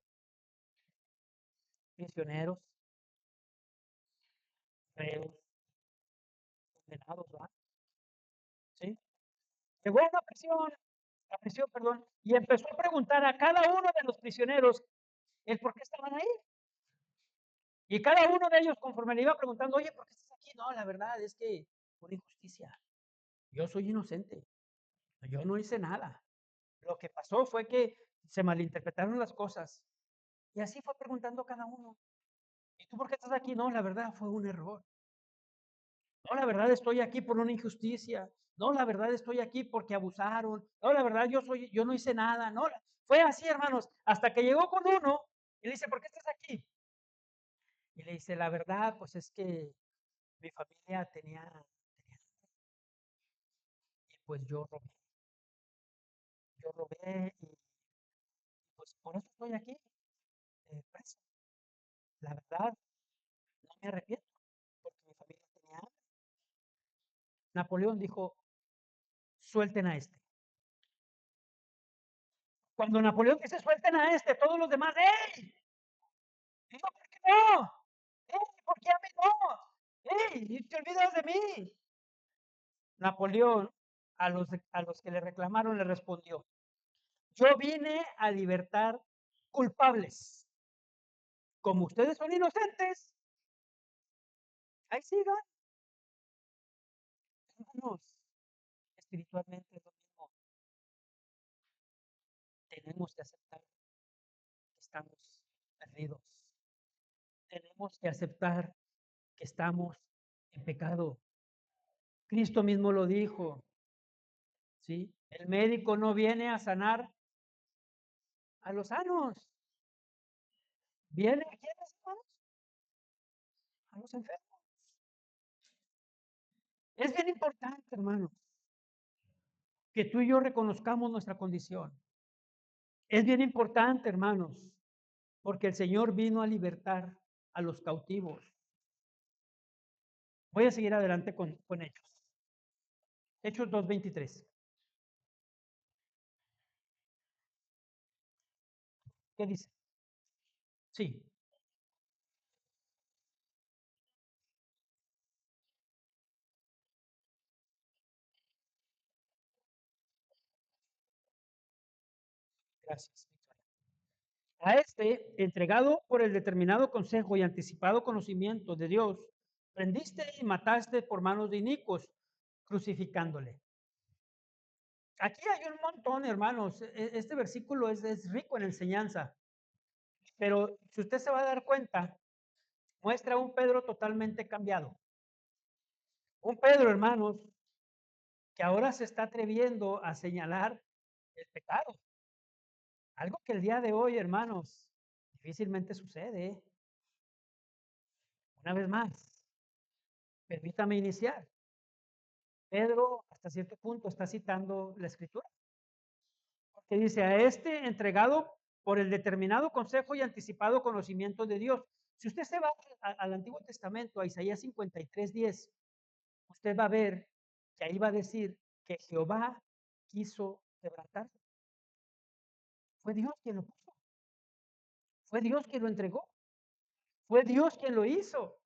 S1: Prisioneros, reos, condenados, ¿verdad? ¿Sí? Llegó a la prisión, perdón, y empezó a preguntar a cada uno de los prisioneros el por qué estaban ahí. Y cada uno de ellos, conforme le iba preguntando, oye, ¿por qué estás aquí? No, la verdad es que por injusticia. Yo soy inocente. Yo no hice nada. Lo que pasó fue que se malinterpretaron las cosas. Y así fue preguntando cada uno. ¿Y tú por qué estás aquí? No, la verdad fue un error. No, la verdad estoy aquí por una injusticia. No, la verdad estoy aquí porque abusaron. No, la verdad yo no hice nada. No, fue así, hermanos, hasta que llegó con uno y le dice, ¿por qué estás aquí? Y le dice, la verdad, pues es que mi familia tenía y pues yo robé y pues por eso estoy aquí, preso. La verdad, no me arrepiento porque mi familia tenía hambre. Napoleón dijo, suelten a este. Cuando Napoleón dice, suelten a este, todos los demás, ¡ey! Digo, ¿por qué no? ¡Ey! ¿Por qué a mí no? ¡Ey! Te olvidas de mí. Napoleón, a los que le reclamaron, le respondió, yo vine a libertar culpables. Como ustedes son inocentes, ahí sigan. Hermanos, espiritualmente es lo mismo. Tenemos que aceptar que estamos perdidos. Tenemos que aceptar que estamos en pecado. Cristo mismo lo dijo, ¿sí? El médico no viene a sanar a los sanos, viene a quienes, hermanos, a los enfermos. Es bien importante, hermanos, que tú y yo reconozcamos nuestra condición. Es bien importante, hermanos, porque el Señor vino a libertar a los cautivos. Voy a seguir adelante con Hechos. Hechos 2:23. ¿Qué dice? Sí. Gracias, Victoria. A este, entregado por el determinado consejo y anticipado conocimiento de Dios, prendiste y mataste por manos de inicuos, crucificándole. Aquí hay un montón, hermanos. Este versículo es rico en enseñanza, pero si usted se va a dar cuenta, muestra un Pedro totalmente cambiado. Un Pedro, hermanos, que ahora se está atreviendo a señalar el pecado. Algo que el día de hoy, hermanos, difícilmente sucede. Una vez más, permítame iniciar. Pedro, hasta cierto punto, está citando la escritura, que dice, a este entregado por el determinado consejo y anticipado conocimiento de Dios. Si usted se va al Antiguo Testamento, a Isaías 53:10, usted va a ver que ahí va a decir que Jehová quiso quebrantar. Fue Dios quien lo puso, fue Dios quien lo entregó, fue Dios quien lo hizo,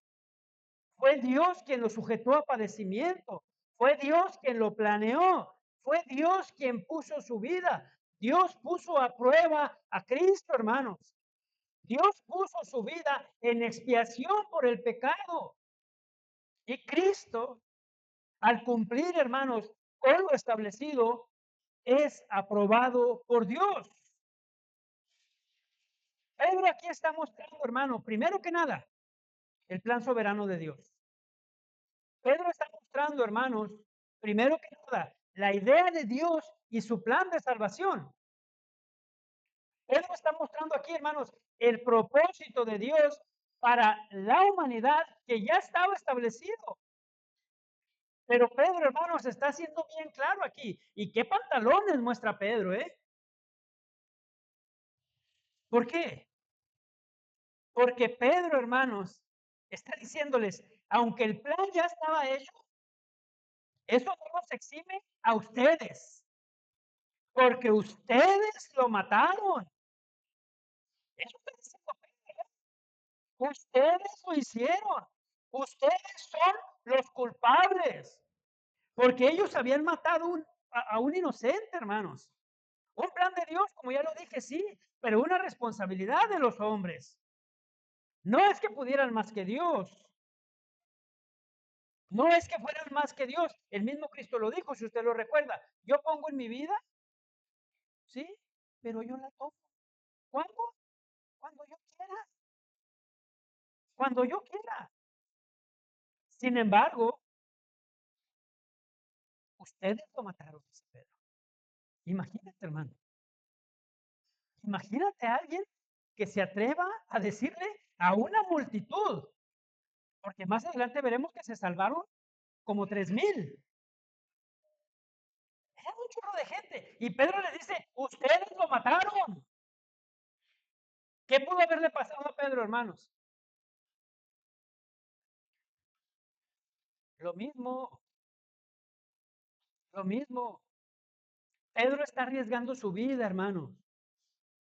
S1: fue Dios quien lo sujetó a padecimiento, fue Dios quien lo planeó, fue Dios quien puso su vida. Dios puso a prueba a Cristo, hermanos. Dios puso su vida en expiación por el pecado. Y Cristo, al cumplir, hermanos, con lo establecido, es aprobado por Dios. Pedro aquí está mostrando, hermano, primero que nada, el plan soberano de Dios. Pedro está mostrando, hermanos, primero que nada, la idea de Dios y su plan de salvación. Pedro está mostrando aquí, hermanos, el propósito de Dios para la humanidad que ya estaba establecido. Pero Pedro, hermanos, está haciendo bien claro aquí. ¿Y qué pantalones muestra Pedro, eh? ¿Por qué? Porque Pedro, hermanos, está diciéndoles, aunque el plan ya estaba hecho, eso no los exime a ustedes, porque ustedes lo mataron. Eso está diciendo Pedro. Ustedes lo hicieron. Ustedes son los culpables, porque ellos habían matado a un inocente, hermanos. Un plan de Dios, como ya lo dije, sí, pero una responsabilidad de los hombres. No es que pudieran más que Dios. No es que fueran más que Dios. El mismo Cristo lo dijo, si usted lo recuerda. Yo pongo en mi vida, sí, pero yo la tomo. ¿Cuándo? Cuando yo quiera. Cuando yo quiera. Sin embargo, ustedes lo mataron, dice Pedro. Imagínate, hermano. Imagínate a alguien que se atreva a decirle a una multitud, porque más adelante veremos que se salvaron como 3,000. Era un chorro de gente. Y Pedro le dice, ustedes lo mataron. ¿Qué pudo haberle pasado a Pedro, hermanos? Lo mismo, lo mismo. Pedro está arriesgando su vida, hermanos,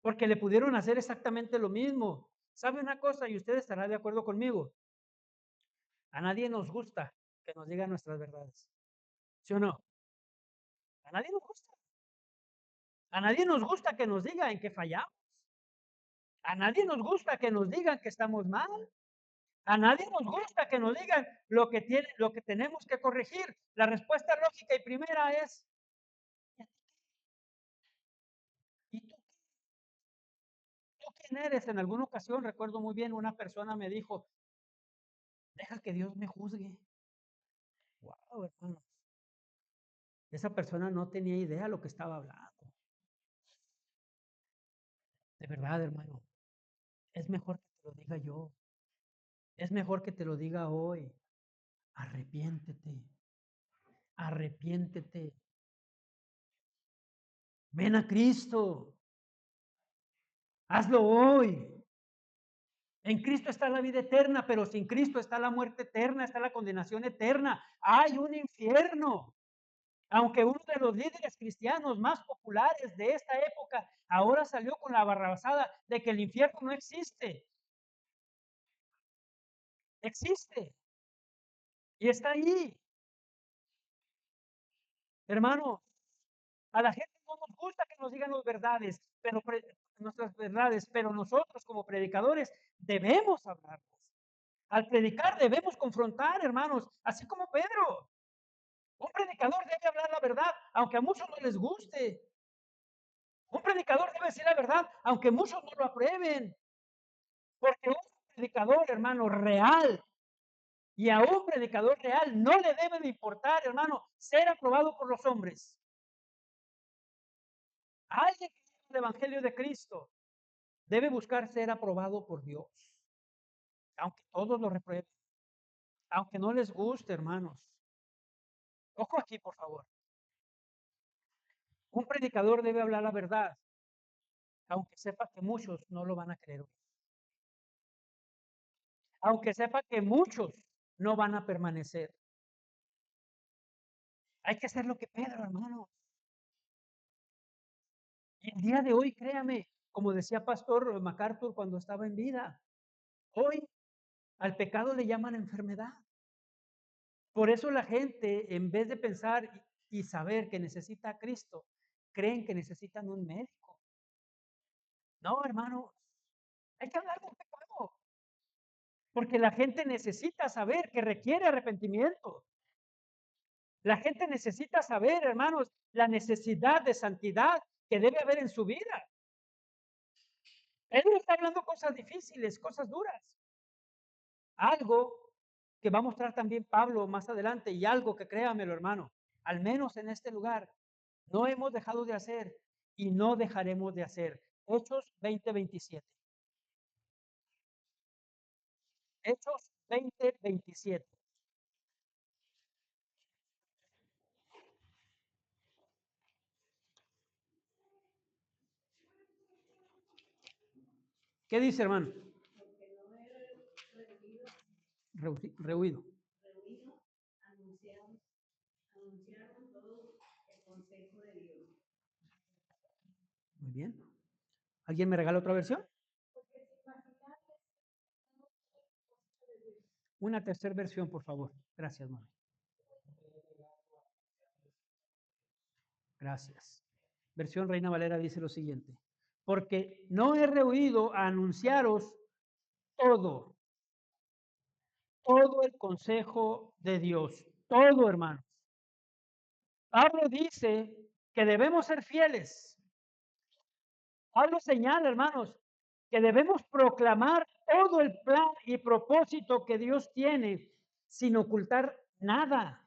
S1: porque le pudieron hacer exactamente lo mismo. ¿Sabe una cosa? Y usted estará de acuerdo conmigo. A nadie nos gusta que nos digan nuestras verdades. ¿Sí o no? A nadie nos gusta. A nadie nos gusta que nos digan en qué fallamos. A nadie nos gusta que nos digan que estamos mal. A nadie nos gusta que nos digan lo que tenemos que corregir. La respuesta lógica y primera es, ¿y tú quién eres? En alguna ocasión, recuerdo muy bien, una persona me dijo, deja que Dios me juzgue. Wow, hermanos. Esa persona no tenía idea lo que estaba hablando. De verdad, hermano. Es mejor que te lo diga yo. Es mejor que te lo diga hoy. Arrepiéntete. Arrepiéntete. Ven a Cristo. Hazlo hoy. En Cristo está la vida eterna, pero sin Cristo está la muerte eterna, está la condenación eterna. Hay un infierno. Aunque uno de los líderes cristianos más populares de esta época ahora salió con la barrabasada de que el infierno no existe. Existe. Y está ahí. Hermano, a la gente no nos gusta que nos digan las verdades, nuestras verdades, pero nosotros como predicadores debemos hablarlas. Al predicar debemos confrontar, hermanos, así como Pedro. Un predicador debe hablar la verdad, aunque a muchos no les guste. Un predicador debe decir la verdad, aunque muchos no lo aprueben. Porque un predicador, hermano, real, y a un predicador real no le debe de importar, hermano, ser aprobado por los hombres. Alguien que dice el Evangelio de Cristo debe buscar ser aprobado por Dios, aunque todos lo reprueben, aunque no les guste, hermanos. Ojo aquí, por favor. Un predicador debe hablar la verdad, aunque sepa que muchos no lo van a creer, aunque sepa que muchos no van a permanecer. Hay que hacer lo que Pedro, hermano. Y el día de hoy, créame, como decía Pastor MacArthur cuando estaba en vida, hoy al pecado le llaman enfermedad. Por eso la gente, en vez de pensar y saber que necesita a Cristo, creen que necesitan un médico. No, hermano, hay que hablar del pecado, porque la gente necesita saber que requiere arrepentimiento. La gente necesita saber, hermanos, la necesidad de santidad que debe haber en su vida. Él no está hablando cosas difíciles, cosas duras. Algo que va a mostrar también Pablo más adelante y algo que créamelo, hermano, al menos en este lugar, no hemos dejado de hacer y no dejaremos de hacer. Hechos 20:27. Hechos 20:27. ¿Qué dice, hermano? Rehuido. Muy bien. ¿Alguien me regala otra versión? Una tercera versión, por favor. Gracias, mami. Gracias. Versión Reina Valera dice lo siguiente. Porque no he rehuido a anunciaros todo, todo el consejo de Dios. Todo, hermanos. Pablo dice que debemos ser fieles. Pablo señala, hermanos, que debemos proclamar todo el plan y propósito que Dios tiene sin ocultar nada.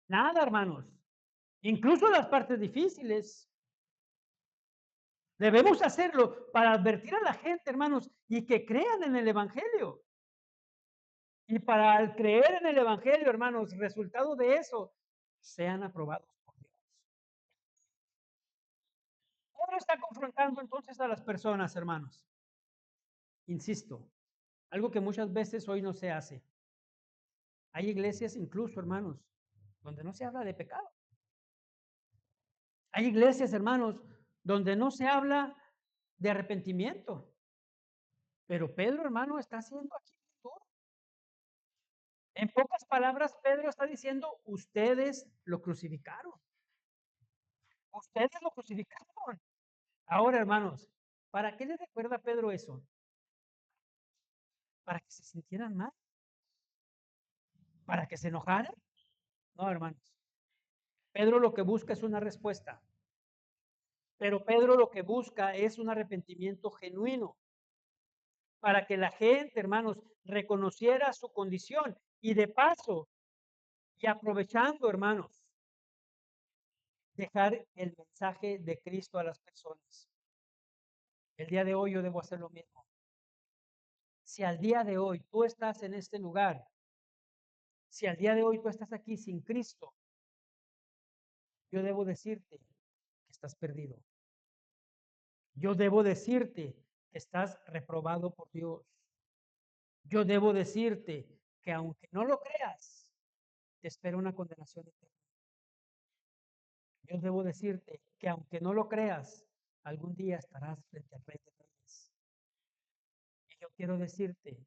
S1: Nada, hermanos. Incluso las partes difíciles. Debemos hacerlo para advertir a la gente, hermanos, y que crean en el Evangelio. Y para al creer en el Evangelio, hermanos, resultado de eso, sean aprobados por Dios. Pablo está confrontando entonces a las personas, hermanos. Insisto, algo que muchas veces hoy no se hace. Hay iglesias incluso, hermanos, donde no se habla de pecado. Hay iglesias, hermanos, donde no se habla de arrepentimiento. Pero Pedro, hermano, está haciendo aquí todo. En pocas palabras, Pedro está diciendo, ustedes lo crucificaron. Ustedes lo crucificaron. Ahora, hermanos, ¿para qué le recuerda a Pedro eso? ¿Para que se sintieran mal? ¿Para que se enojaran? No, hermanos. Pedro lo que busca es una respuesta. Pero Pedro lo que busca es un arrepentimiento genuino para que la gente, hermanos, reconociera su condición y de paso, y aprovechando, hermanos, dejar el mensaje de Cristo a las personas. El día de hoy yo debo hacer lo mismo. Si al día de hoy tú estás en este lugar, si al día de hoy tú estás aquí sin Cristo, yo debo decirte que estás perdido. Yo debo decirte que estás reprobado por Dios. Yo debo decirte que aunque no lo creas, te espera una condenación eterna. Yo debo decirte que aunque no lo creas, algún día estarás frente al Rey de Reyes. Y yo quiero decirte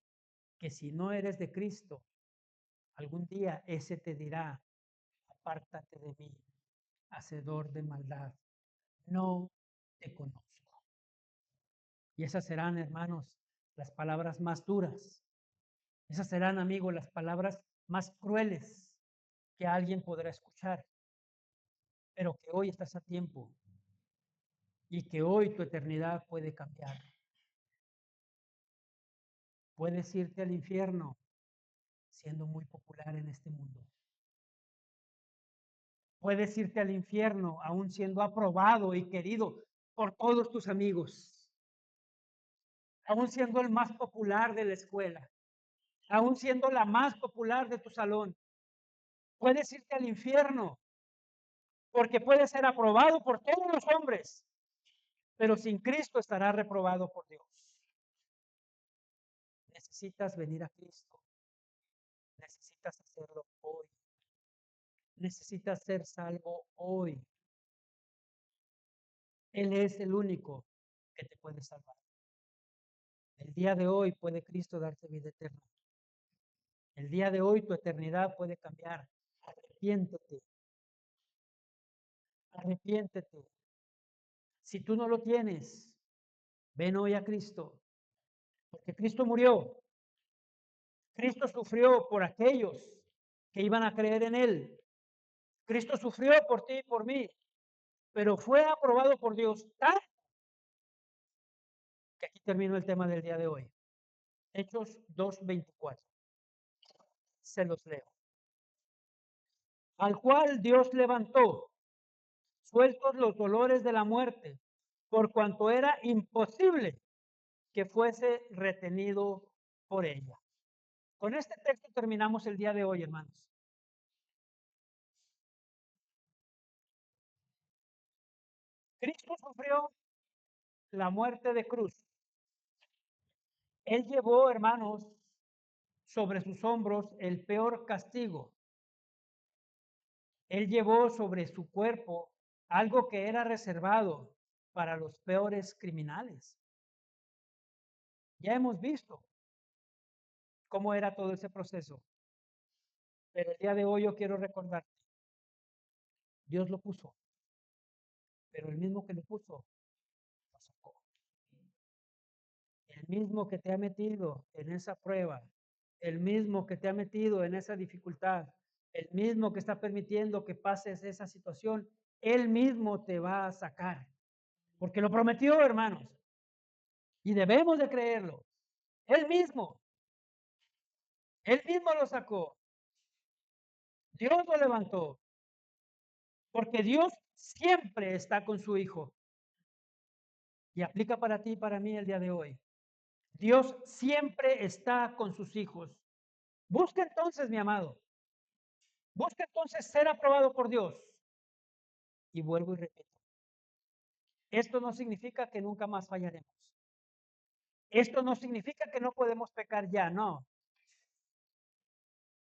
S1: que si no eres de Cristo, algún día ese te dirá, apártate de mí, hacedor de maldad, no te conozco. Y esas serán, hermanos, las palabras más duras. Esas serán, amigos, las palabras más crueles que alguien podrá escuchar, pero que hoy estás a tiempo y que hoy tu eternidad puede cambiar. Puedes irte al infierno siendo muy popular en este mundo. Puedes irte al infierno aún siendo aprobado y querido por todos tus amigos, aún siendo el más popular de la escuela, aún siendo la más popular de tu salón. Puedes irte al infierno porque puedes ser aprobado por todos los hombres, pero sin Cristo estarás reprobado por Dios. Necesitas venir a Cristo, necesitas hacerlo hoy, necesitas ser salvo hoy. Él es el único que te puede salvar. El día de hoy puede Cristo darte vida eterna. El día de hoy tu eternidad puede cambiar. Arrepiéntete, arrepiéntete. Si tú no lo tienes, ven hoy a Cristo, porque Cristo murió. Cristo sufrió por aquellos que iban a creer en Él. Cristo sufrió por ti y por mí, pero fue aprobado por Dios tanto que aquí termino el tema del día de hoy. Hechos 2:24. Se los leo. Al cual Dios levantó, sueltos los dolores de la muerte, por cuanto era imposible que fuese retenido por ella. Con este texto terminamos el día de hoy, hermanos. Cristo sufrió la muerte de cruz. Él llevó, hermanos, sobre sus hombros el peor castigo. Él llevó sobre su cuerpo algo que era reservado para los peores criminales. Ya hemos visto cómo era todo ese proceso, pero el día de hoy yo quiero recordarte, Dios lo puso, pero el mismo que lo puso, lo sacó. El mismo que te ha metido en esa prueba, el mismo que te ha metido en esa dificultad, el mismo que está permitiendo que pases esa situación, él mismo te va a sacar, porque lo prometió, hermanos, y debemos de creerlo. Él mismo lo sacó, Dios lo levantó, porque Dios siempre está con su Hijo. Y aplica para ti y para mí el día de hoy. Dios siempre está con sus hijos. Busca entonces, mi amado, busca entonces ser aprobado por Dios. Y vuelvo y repito, esto no significa que nunca más fallaremos. Esto no significa que no podemos pecar ya, no.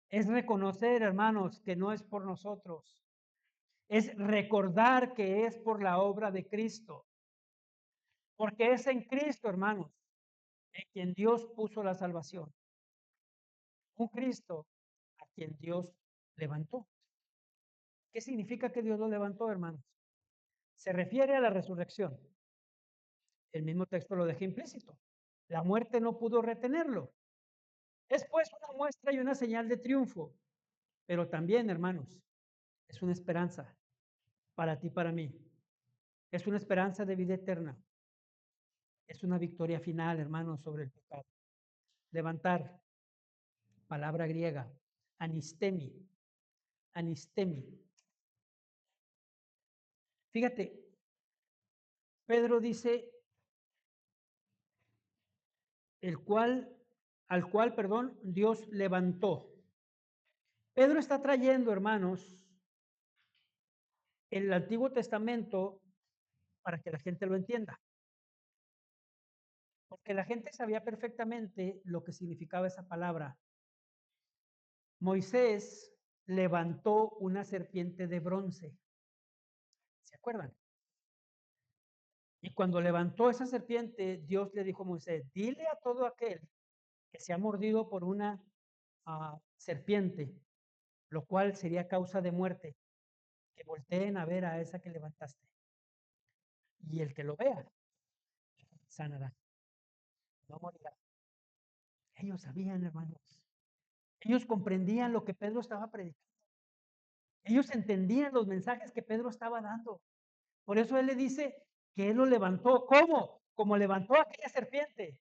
S1: Es reconocer, hermanos, que no es por nosotros. Es recordar que es por la obra de Cristo. Porque es en Cristo, hermanos, en quien Dios puso la salvación. Un Cristo a quien Dios levantó. ¿Qué significa que Dios lo levantó, hermanos? Se refiere a la resurrección. El mismo texto lo deja implícito. La muerte no pudo retenerlo. Es pues una muestra y una señal de triunfo, pero también, hermanos, es una esperanza para ti y para mí. Es una esperanza de vida eterna. Es una victoria final, hermanos, sobre el pecado. Levantar, palabra griega, anistemi, anistemi. Fíjate, Pedro dice, al cual, perdón, Dios levantó. Pedro está trayendo, hermanos, el Antiguo Testamento para que la gente lo entienda. Porque la gente sabía perfectamente lo que significaba esa palabra. Moisés levantó una serpiente de bronce. ¿Se acuerdan? Y cuando levantó esa serpiente, Dios le dijo a Moisés, dile a todo aquel que se ha mordido por una serpiente, lo cual sería causa de muerte, que volteen a ver a esa que levantaste. Y el que lo vea, sanará, no morirá. Ellos sabían, hermanos. Ellos comprendían lo que Pedro estaba predicando. Ellos entendían los mensajes que Pedro estaba dando. Por eso él le dice que él lo levantó. ¿Cómo? Como levantó a aquella serpiente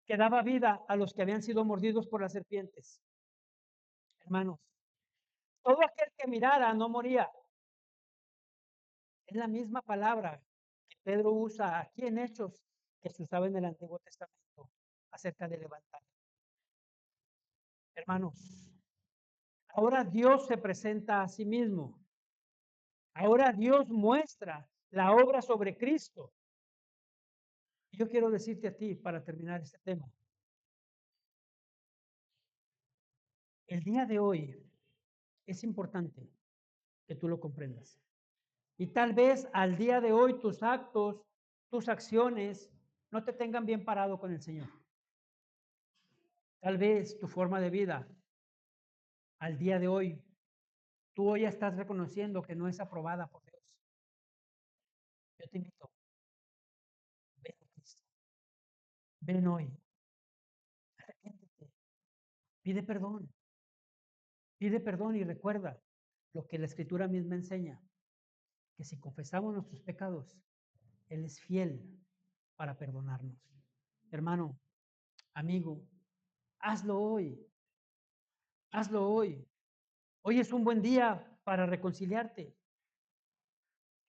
S1: que daba vida a los que habían sido mordidos por las serpientes. Hermanos, todo aquel que mirara no moría. Es la misma palabra que Pedro usa aquí en Hechos que se usaba en el Antiguo Testamento acerca de levantar. Hermanos, ahora Dios se presenta a sí mismo. Ahora Dios muestra la obra sobre Cristo. Yo quiero decirte a ti, para terminar este tema, el día de hoy es importante que tú lo comprendas. Y tal vez al día de hoy tus actos, tus acciones, no te tengan bien parado con el Señor. Tal vez tu forma de vida, al día de hoy, tú hoy estás reconociendo que no es aprobada por Dios. Yo te invito, ven a Cristo, ven hoy, arrepiéntete, pide perdón y recuerda lo que la Escritura misma enseña, que si confesamos nuestros pecados, Él es fiel para perdonarnos. Hermano, amigo, hazlo hoy, hazlo hoy. Hoy es un buen día para reconciliarte.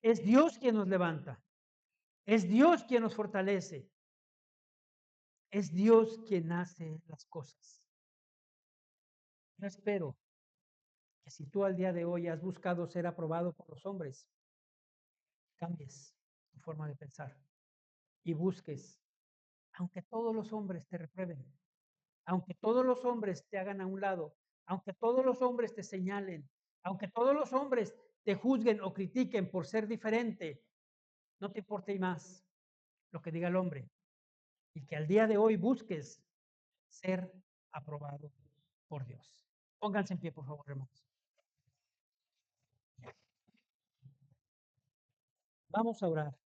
S1: Es Dios quien nos levanta, es Dios quien nos fortalece, es Dios quien hace las cosas. Yo espero que si tú al día de hoy has buscado ser aprobado por los hombres, cambies tu forma de pensar y busques, aunque todos los hombres te reprueben, aunque todos los hombres te hagan a un lado, aunque todos los hombres te señalen, aunque todos los hombres te juzguen o critiquen por ser diferente, no te importe más lo que diga el hombre y que al día de hoy busques ser aprobado por Dios. Pónganse en pie, por favor, hermanos. Vamos a orar.